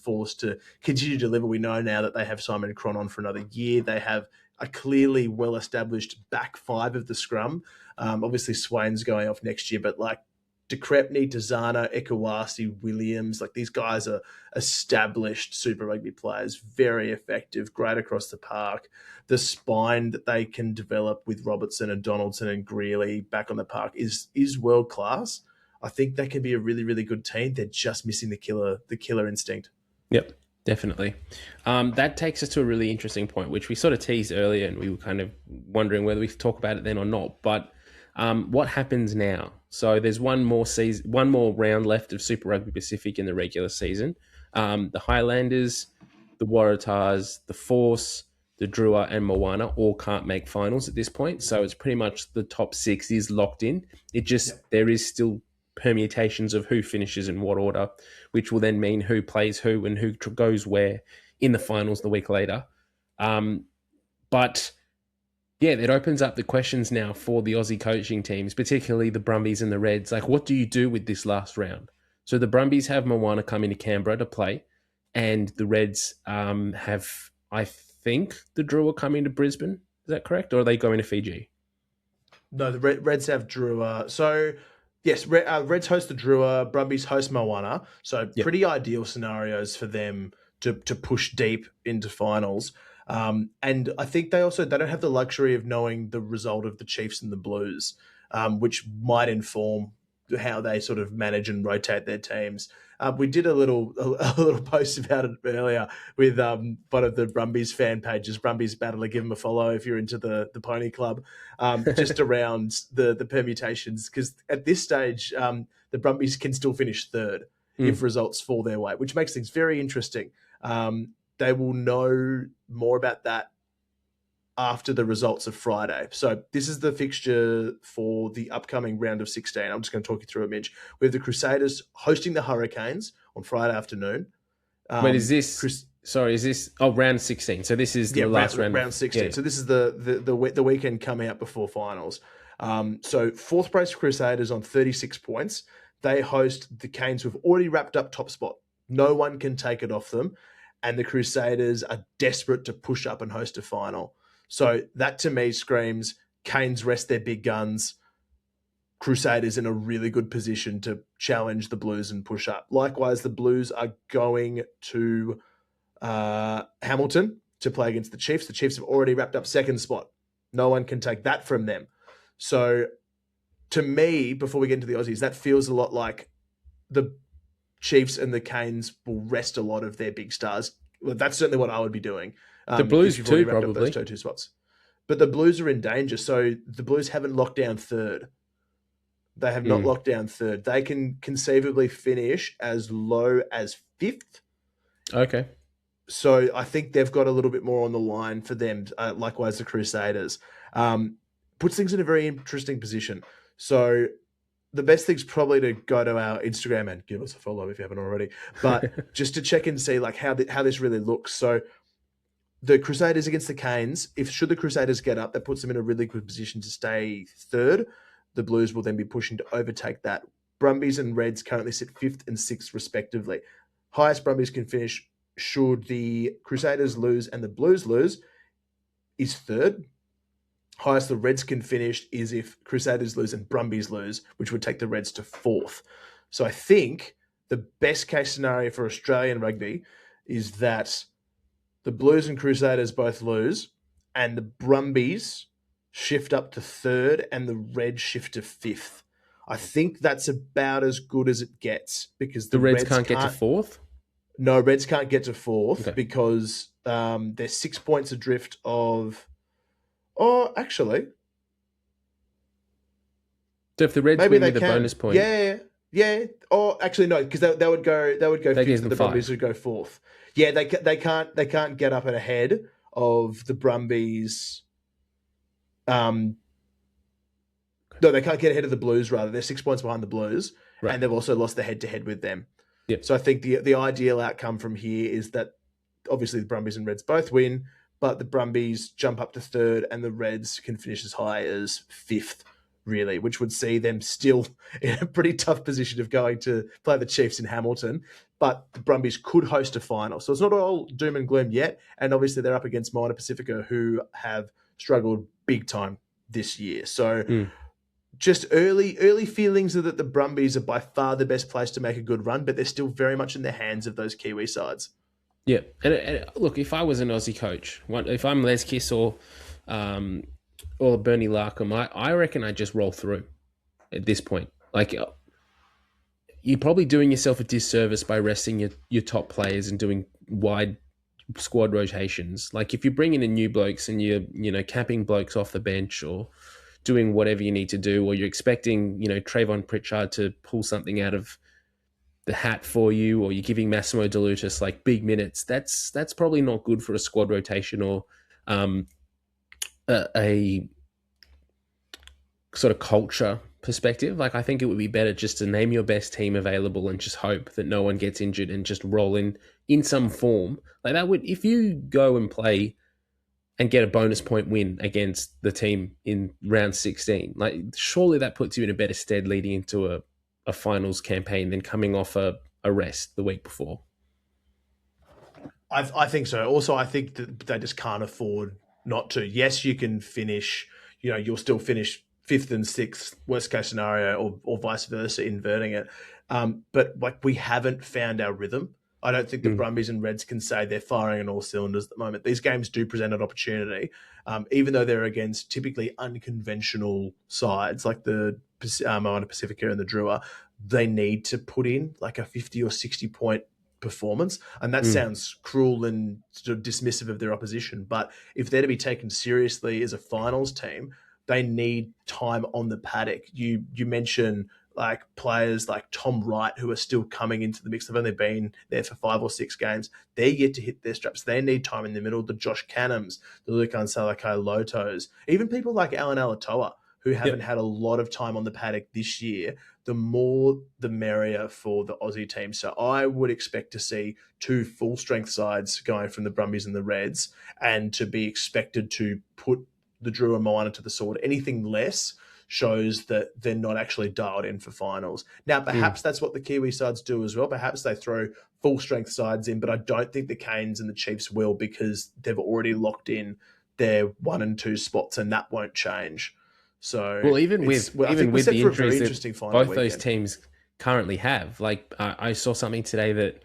Force to continue to deliver. We know now that they have Simon Cron on for another year. They have a clearly well-established back five of the scrum. Obviously, Swain's going off next year, but like De Crepney, Tazana, Ekawasi, Williams, like these guys are established Super Rugby players, very effective, great across the park. The spine that they can develop with Robertson and Donaldson and Greeley back on the park is world class. I think they can be a really, really good team. They're just missing the killer instinct. Yep, Definitely. That takes us to a really interesting point, which we sort of teased earlier, and we were kind of wondering whether we could talk about it then or not. But what happens now? So there's one more round left of Super Rugby Pacific in the regular season. The Highlanders, the Waratahs, the Force, the Drua, and Moana all can't make finals at this point. So it's pretty much the top 6 is locked in. There is still permutations of who finishes in what order, which will then mean who plays who and who goes where in the finals the week later. But yeah, it opens up the questions now for the Aussie coaching teams, particularly the Brumbies and the Reds. Like, what do you do with this last round? So the Brumbies have Moana coming to Canberra to play, and the Reds have, I think, the Drua coming to Brisbane. Is that correct? Or are they going to Fiji? No, the Reds have Drua. So, yes, Reds host the Drua, Brumbies host Moana. So, pretty ideal scenarios for them to push deep into finals. And I think they don't have the luxury of knowing the result of the Chiefs and the Blues, which might inform how they sort of manage and rotate their teams. We did a little post about it earlier with one of the Brumbies fan pages, Brumbies Battler. Give them a follow if you're into the Pony Club, just around the permutations, because at this stage the Brumbies can still finish third if results fall their way, which makes things very interesting. They will know more about that after the results of Friday. So this is the fixture for the upcoming round of 16. I'm just going to talk you through it, Mitch. We have the Crusaders hosting the Hurricanes on Friday afternoon. Wait, is this round 16? So this is the last round. Round 16. Yeah. So this is the weekend coming out before finals. So fourth place Crusaders on 36 points. They host the Canes, who've already wrapped up top spot. No one can take it off them. And the Crusaders are desperate to push up and host a final. So that to me screams Canes rest their big guns. Crusaders in a really good position to challenge the Blues and push up. Likewise, the Blues are going to Hamilton to play against the Chiefs. The Chiefs have already wrapped up second spot. No one can take that from them. So to me, before we get into the Aussies, that feels a lot like the Chiefs and the Canes will rest a lot of their big stars. Well, that's certainly what I would be doing. The Blues too, probably. Those two spots. But the Blues are in danger. So the Blues haven't locked down third. They have not locked down third. They can conceivably finish as low as fifth. Okay. So I think they've got a little bit more on the line for them. Likewise, the Crusaders. Puts things in a very interesting position. So the best thing's probably to go to our Instagram and give us a follow if you haven't already. But just to check and see like how this really looks. So the Crusaders against the Canes, should the Crusaders get up, that puts them in a really good position to stay third. The Blues will then be pushing to overtake that. Brumbies and Reds currently sit fifth and sixth respectively. Highest Brumbies can finish should the Crusaders lose and the Blues lose is third. Highest the Reds can finish is if Crusaders lose and Brumbies lose, which would take the Reds to fourth. So I think the best case scenario for Australian rugby is that the Blues and Crusaders both lose and the Brumbies shift up to third and the Reds shift to fifth. I think that's about as good as it gets because the Reds can't get to fourth? No, Reds can't get to fourth because they're 6 points adrift of... Oh, actually. So if the Reds win with a bonus point... Yeah. Oh, actually, no, because they would go fifth and the Brumbies would go fourth. Yeah, they can't get up and ahead of the Brumbies... No, they can't get ahead of the Blues, rather. They're 6 points behind the Blues, and they've also lost the head-to-head with them. Yep. So I think the ideal outcome from here is that obviously the Brumbies and Reds both win, but the Brumbies jump up to third and the Reds can finish as high as fifth, really, which would see them still in a pretty tough position of going to play the Chiefs in Hamilton. But the Brumbies could host a final. So it's not all doom and gloom yet. And obviously they're up against Moana Pacifica, who have struggled big time this year. So just early feelings are that the Brumbies are by far the best place to make a good run, but they're still very much in the hands of those Kiwi sides. Yeah. And look, if I was an Aussie coach, if I'm Les Kiss or Bernie Larkham, I reckon I'd just roll through at this point. Like, you're probably doing yourself a disservice by resting your top players and doing wide squad rotations. Like if you're bringing in new blokes and you're capping blokes off the bench or doing whatever you need to do, or you're expecting, Trayvon Pritchard to pull something out of the hat for you, or you're giving Massimo DeLutis like big minutes, that's probably not good for a squad rotation or a sort of culture perspective. Like I think it would be better just to name your best team available and just hope that no one gets injured and just roll in some form. Like that would, if you go and play and get a bonus point win against the team in round 16, like surely that puts you in a better stead leading into a finals campaign than coming off a rest the week before. I think so. Also, I think that they just can't afford not to. Yes, you can finish, you'll still finish 5th and 6th, worst case scenario, or vice versa, inverting it. But like we haven't found our rhythm. I don't think the Brumbies and Reds can say they're firing on all cylinders at the moment. These games do present an opportunity, even though they're against typically unconventional sides like the Moana Pacifica and the Drua. They need to put in like a 50 or 60 point performance. And that sounds cruel and sort of dismissive of their opposition. But if they're to be taken seriously as a finals team, they need time on the paddock. You mention like players like Tom Wright, who are still coming into the mix. They've only been there for 5 or 6 games. They're yet to hit their straps. They need time in the middle. The Josh Cannams, the Lukan Salakai Lotos, even people like Alan Alatoa, who haven't had a lot of time on the paddock this year. The more, the merrier for the Aussie team. So I would expect to see 2 full-strength sides going from the Brumbies and the Reds, and to be expected to put the Drua and Moana to the sword. Anything less shows that they're not actually dialed in for finals. Now, perhaps that's what the Kiwi sides do as well. Perhaps they throw full-strength sides in, but I don't think the Canes and the Chiefs will, because they've already locked in their 1 and 2 spots, and that won't change. So, well, even with the injuries that both those teams currently have, like I saw something today that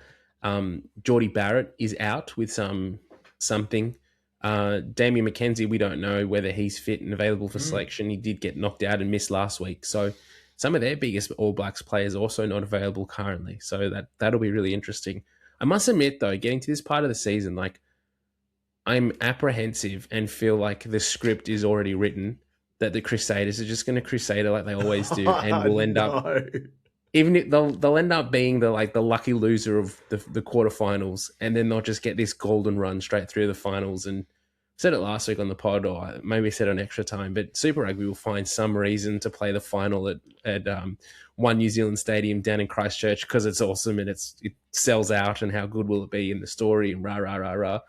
Geordie Barrett is out with something. Damien McKenzie, we don't know whether he's fit and available for selection. He did get knocked out and missed last week. So some of their biggest All Blacks players are also not available currently. So that'll be really interesting. I must admit, though, getting to this part of the season, like I'm apprehensive and feel like the script is already written that the Crusaders are just going to crusader like they always do, and will end up they'll end up being the lucky loser of the quarterfinals, and then they'll just get this golden run straight through the finals. And I said it last week on the pod, or maybe I said on extra time, but Super Rugby will find some reason to play the final at One New Zealand Stadium down in Christchurch because it's awesome and it sells out, and how good will it be in the story, and rah rah rah rah.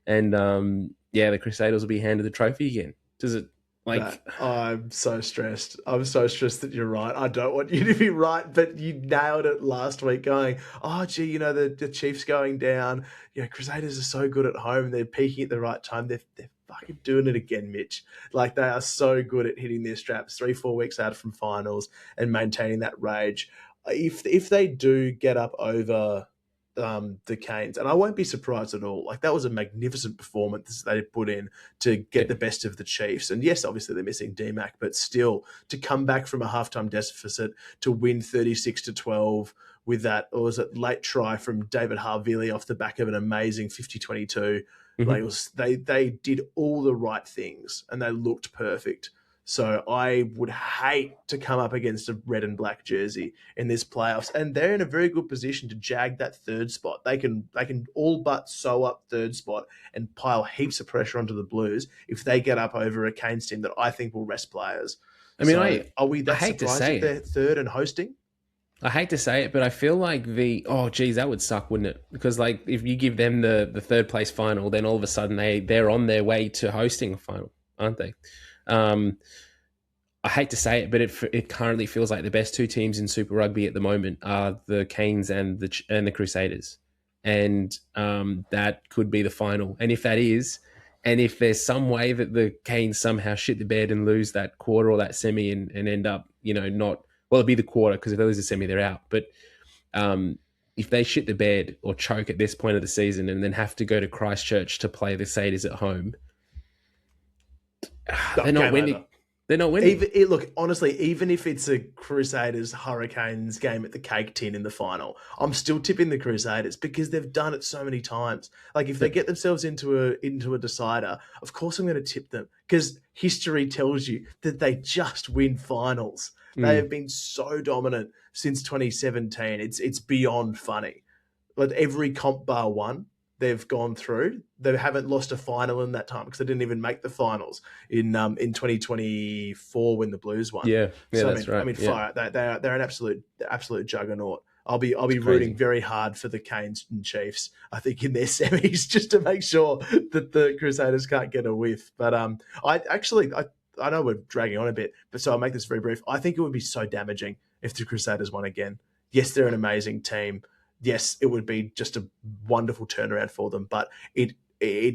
And the Crusaders will be handed the trophy again. Does it? I'm so stressed. I'm so stressed that you're right. I don't want you to be right, but you nailed it last week going, oh, gee, the Chiefs going down. Crusaders are so good at home. They're peaking at the right time. They're fucking doing it again, Mitch. Like, they are so good at hitting their straps 3-4 weeks out from finals and maintaining that rage. If they do get up over the Canes, and I won't be surprised at all. Like, that was a magnificent performance they put in to get the best of the Chiefs. And yes, obviously they're missing D-Mac, but still to come back from a halftime deficit to win 36-12 with that, or was it late try from David Harvili off the back of an amazing 50-22. They did all the right things and they looked perfect. So I would hate to come up against a red and black jersey in this playoffs. And they're in a very good position to jag that 3rd spot. They can all but sew up 3rd spot and pile heaps of pressure onto the Blues if they get up over a Canes team that I think will rest players. I mean, are we that surprised that they're 3rd and hosting? I hate to say it, but I feel like that would suck, wouldn't it? Because like if you give them the 3rd place final, then all of a sudden they're on their way to hosting a final, aren't they? I hate to say it, but it currently feels like the best 2 teams in Super Rugby at the moment are the Canes and the Crusaders, and that could be the final. And if that is, and if there's some way that the Canes somehow shit the bed and lose that quarter or that semi and end up, it'd be the quarter, because if they lose the semi, they're out. But if they shit the bed or choke at this point of the season and then have to go to Christchurch to play the Crusaders at home, they're not winning. They're not winning. Look, honestly, even if it's a Crusaders Hurricanes game at the Cake Tin in the final, I'm still tipping the Crusaders because they've done it so many times. Like if they get themselves into a decider, of course I'm going to tip them because history tells you that they just win finals. They have been so dominant since 2017. It's beyond funny. Like every comp bar one they've gone through, they haven't lost a final in that time because they didn't even make the finals in 2024 when the Blues won. Yeah, So, that's right. I mean, fire. They're an absolute juggernaut. I'll be Crazy. rooting very hard for the Canes and Chiefs, I think, in their semis just to make sure that the Crusaders can't get a whiff. But I know we're dragging on a bit, but so I'll make this very brief. I think it would be so damaging if the Crusaders won again. Yes, they're an amazing team. Yes, it would be just a wonderful turnaround for them, but it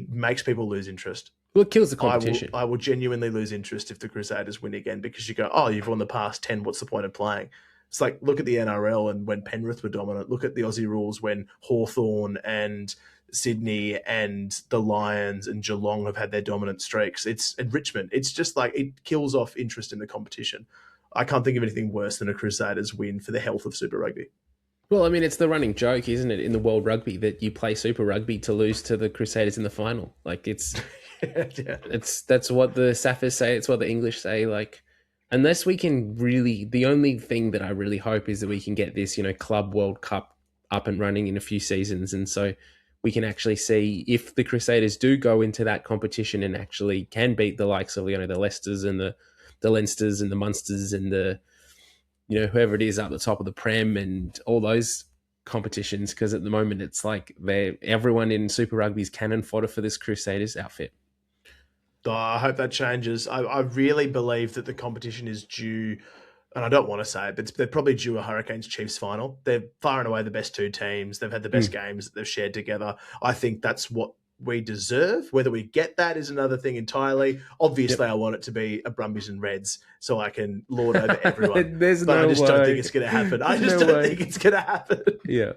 makes people lose interest. Well, it kills the competition. I will genuinely lose interest if the Crusaders win again because you go, oh, you've won the past 10. What's the point of playing? It's like, look at the NRL and when Penrith were dominant. Look at the Aussie rules when Hawthorn and Sydney and the Lions and Geelong have had their dominant streaks. And Richmond. It's just like it kills off interest in the competition. I can't think of anything worse than a Crusaders win for the health of Super Rugby. Well, I mean, it's the running joke, isn't it, in the World Rugby that you play Super Rugby to lose to the Crusaders in the final. Like that's what the Saffers say. It's what the English say. Like, unless we can really, the only thing that I really hope is that we can get this, Club World Cup up and running in a few seasons, and so we can actually see if the Crusaders do go into that competition and actually can beat the likes of the Leicesters and the Leinsters and the Munsters and the whoever it is up the top of the Prem and all those competitions, because at the moment it's like everyone in Super Rugby is cannon fodder for this Crusaders outfit. Oh, I hope that changes. I really believe that the competition is due, and I don't want to say it, but they're probably due a Hurricanes Chiefs final. They're far and away the best two teams. They've had the best games that they've shared together. I think that's what we deserve. Whether we get that is another thing entirely. Obviously, I want it to be a Brumbies and Reds so I can lord over everyone. I just don't think it's going to happen. I just don't think it's going to happen. Yeah.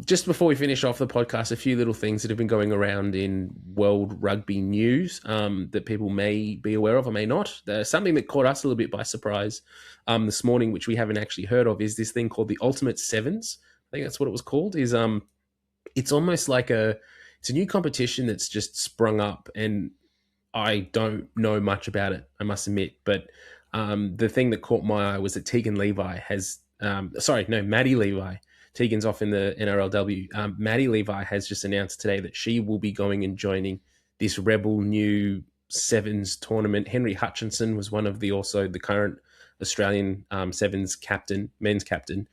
Just before we finish off the podcast, a few little things that have been going around in World Rugby news that people may be aware of or may not. Something that caught us a little bit by surprise this morning, which we haven't actually heard of, is this thing called the Ultimate Sevens. I think that's what it was called. It's almost like it's a new competition that's just sprung up, and I don't know much about it, I must admit. But the thing that caught my eye was that Maddie Levi. Tegan's off in the NRLW. Maddie Levi has just announced today that she will be going and joining this Rebel new Sevens tournament. Henry Hutchinson was one of the current Australian Sevens captain, men's captain,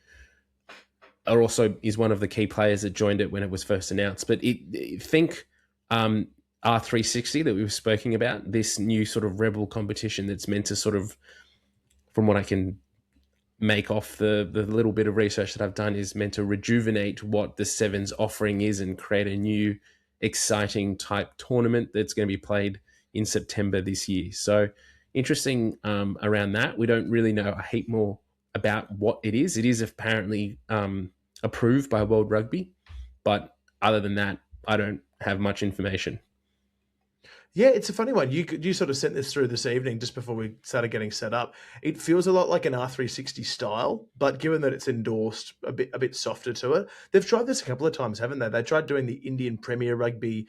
also is one of the key players that joined it when it was first announced. But think R360 that we were speaking about, this new sort of Rebel competition that's meant to sort of, from what I can make off the little bit of research that I've done, is meant to rejuvenate what the Sevens offering is and create a new exciting type tournament that's going to be played in September this year. So interesting around that. We don't really know a heap more about what it is. It is apparently approved by World Rugby, but other than that, I don't have much information. Yeah, it's a funny one. You sort of sent this through this evening just before we started getting set up. It feels a lot like an R360 style, but given that it's endorsed a bit softer to it. They've tried this a couple of times, haven't they? They tried doing the Indian Premier Rugby,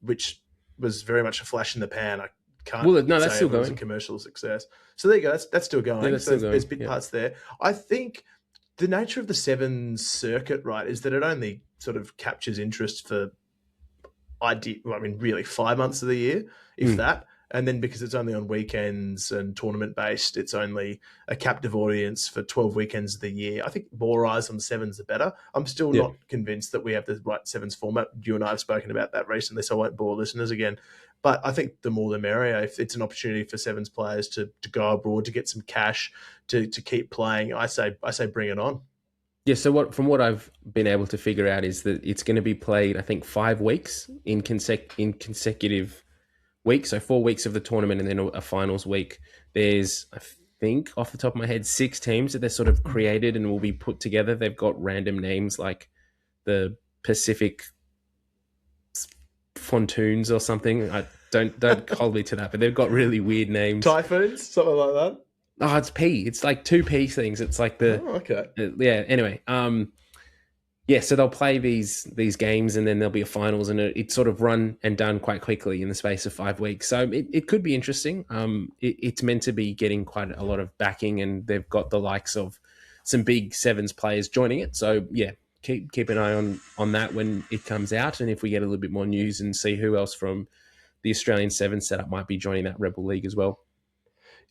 which was very much a flash in the pan. I can't that's say still it was going. a commercial success. So there you go. That's still going. Yeah, There's big parts there. I think the nature of the Sevens circuit, right, is that it only sort of captures interest for really 5 months of the year, if that. And then because it's only on weekends and tournament based, it's only a captive audience for 12 weekends of the year. I think more eyes on Sevens are better. I'm still not convinced that we have the right Sevens format. You and I have spoken about that recently, so I won't bore listeners again. But I think the more the merrier. If it's an opportunity for Sevens players to go abroad, to get some cash, to keep playing, I say bring it on. Yeah, so from what I've been able to figure out is that it's going to be played, I think, 5 weeks in consecutive weeks. So 4 weeks of the tournament and then a finals week. There's, I think, off the top of my head, 6 teams that they're sort of created and will be put together. They've got random names like the Pacific Pontoons or something. I Don't hold me to that. But they've got really weird names. Typhoons, something like that. Oh, it's P. It's like 2 P things. It's like the okay. Yeah. Anyway, yeah. So they'll play these games, and then there'll be a finals, and it's sort of run and done quite quickly in the space of 5 weeks. So it could be interesting. It's meant to be getting quite a lot of backing, and they've got the likes of some big sevens players joining it. So yeah, keep an eye on that when it comes out, and if we get a little bit more news and see who else from the Australian Sevens setup might be joining that Rebel League as well.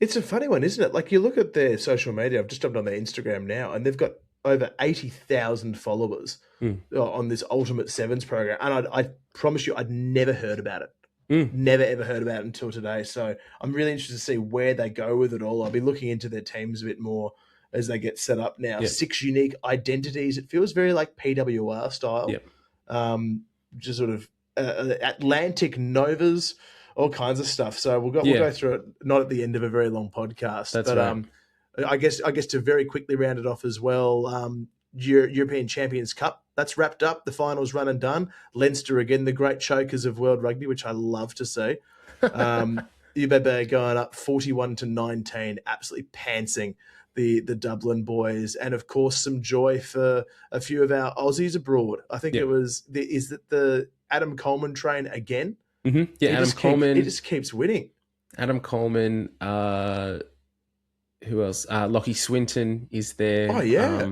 It's a funny one, isn't it? Like you look at their social media. I've just jumped on their Instagram now, and they've got over 80,000 followers on this Ultimate Sevens program. And I promise you, I'd never heard about it. Never, ever heard about it until today. So I'm really interested to see where they go with it all. I'll be looking into their teams a bit more as they get set up now. 6 unique identities. It feels very like PWR style. Just sort of Atlantic Novas, all kinds of stuff. So we'll go through it, not at the end of a very long podcast. That's right. I guess to very quickly round it off as well, European Champions Cup, that's wrapped up. The finals run and done. Leinster again, the great chokers of World Rugby, which I love to see. UBB going up 41-19, absolutely pantsing the Dublin boys, and of course some joy for a few of our Aussies abroad. I think it was the Adam Coleman train again. Mm-hmm. Yeah, Adam Coleman. He just keeps winning. Adam Coleman. Who else? Lachie Swinton is there. Oh yeah.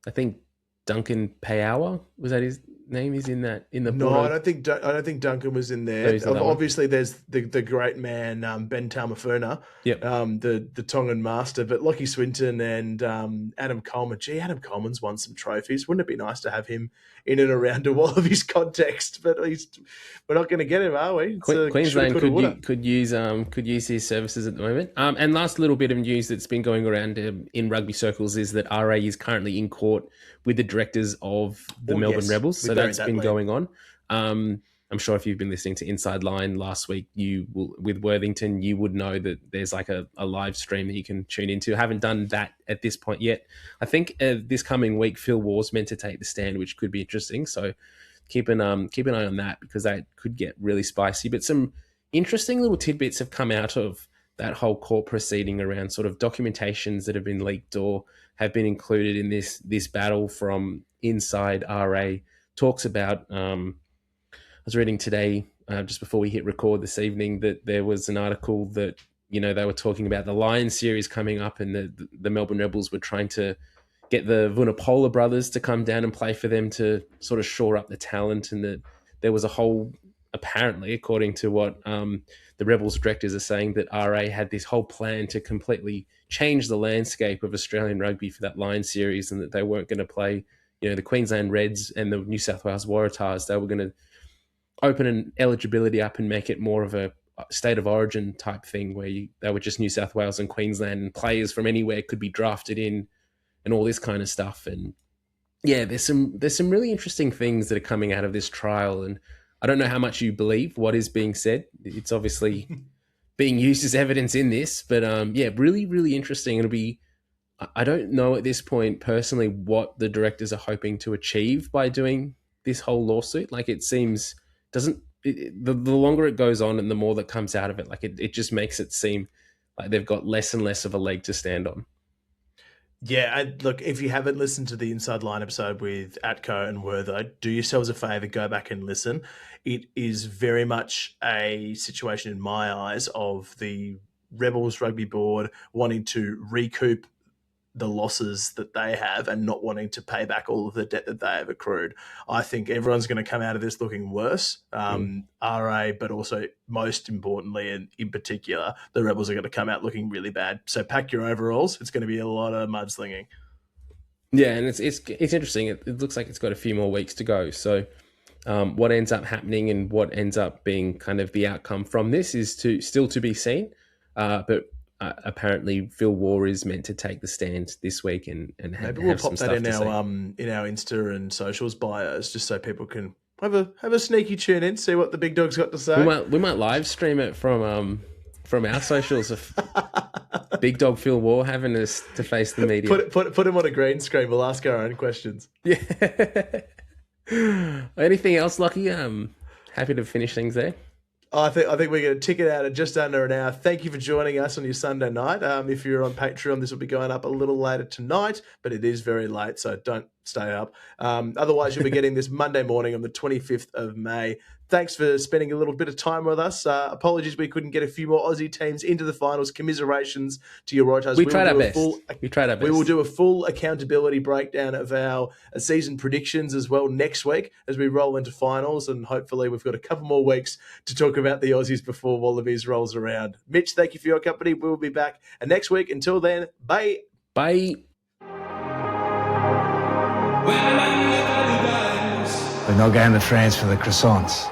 I think Duncan Payawa, was that his name? Is in the No, I don't think Duncan was in there. Obviously, there's the great man Ben Taumafuna, the Tongan master, but Lachie Swinton and Adam Coleman. Gee, Adam Coleman's won some trophies. Wouldn't it be nice to have him in and around a Wallabies context? But we're not going to get him, are we? Queensland could use his services at the moment. And last little bit of news that's been going around in rugby circles is that RA is currently in court with the directors of the Melbourne Rebels. So that's been going on. I'm sure if you've been listening to Inside Line last week, with Worthington, you would know that there's like a live stream that you can tune into. I haven't done that at this point yet. I think this coming week, Phil Waugh's meant to take the stand, which could be interesting. So keep an eye on that, because that could get really spicy. But some interesting little tidbits have come out of that whole court proceeding around sort of documentations that have been leaked or have been included in this battle from inside RA. Talks about, I was reading today, just before we hit record this evening, that there was an article that, they were talking about the Lions series coming up, and the Melbourne Rebels were trying to get the Vunipola brothers to come down and play for them to sort of shore up the talent, and that there was a whole, apparently, according to what the Rebels directors are saying, that RA had this whole plan to completely change the landscape of Australian rugby for that Lions series, and that they weren't going to play the Queensland Reds and the New South Wales Waratahs. They were going to open an eligibility up and make it more of a state of origin type thing, where they were just New South Wales and Queensland, and players from anywhere could be drafted in, and all this kind of stuff. And yeah, there's some really interesting things that are coming out of this trial, and I don't know how much you believe what is being said. It's obviously being used as evidence in this, but really, really interesting. It'll be, I don't know at this point personally what the directors are hoping to achieve by doing this whole lawsuit. Like, it seems the longer it goes on and the more that comes out of it, like it just makes it seem like they've got less and less of a leg to stand on. Yeah, look, if you haven't listened to the Inside Line episode with Atco and Wertho, do yourselves a favour, go back and listen. It is very much a situation in my eyes of the Rebels Rugby Board wanting to recoup the losses that they have and not wanting to pay back all of the debt that they have accrued. I think everyone's going to come out of this looking worse, RA, but also most importantly, and in particular, the Rebels are going to come out looking really bad. So pack your overalls. It's going to be a lot of mudslinging. Yeah, and it's interesting. It looks like it's got a few more weeks to go. So what ends up happening and what ends up being kind of the outcome from this is still to be seen. But apparently Phil Waugh is meant to take the stand this week and maybe we'll pop that in our Insta and socials bios, just so people can have a sneaky tune in, see what the big dog's got to say. We might live stream it from our socials of Big Dog Phil Waugh having us to face the media. Put him on a green screen. We'll ask our own questions. Yeah. Anything else, Lachie? Happy to finish things there. I think we're going to tick it out at just under an hour. Thank you for joining us on your Sunday night. If you're on Patreon, this will be going up a little later tonight, but it is very late, so don't stay up. Otherwise, you'll be getting this Monday morning on the 25th of May. Thanks for spending a little bit of time with us. Apologies we couldn't get a few more Aussie teams into the finals. Commiserations to your Waratahs. We tried our best. We will do a full accountability breakdown of our season predictions as well next week as we roll into finals, and hopefully we've got a couple more weeks to talk about the Aussies before Wallabies rolls around. Mitch, thank you for your company. We'll be back next week. Until then, bye. Bye. We're not going to France for the croissants.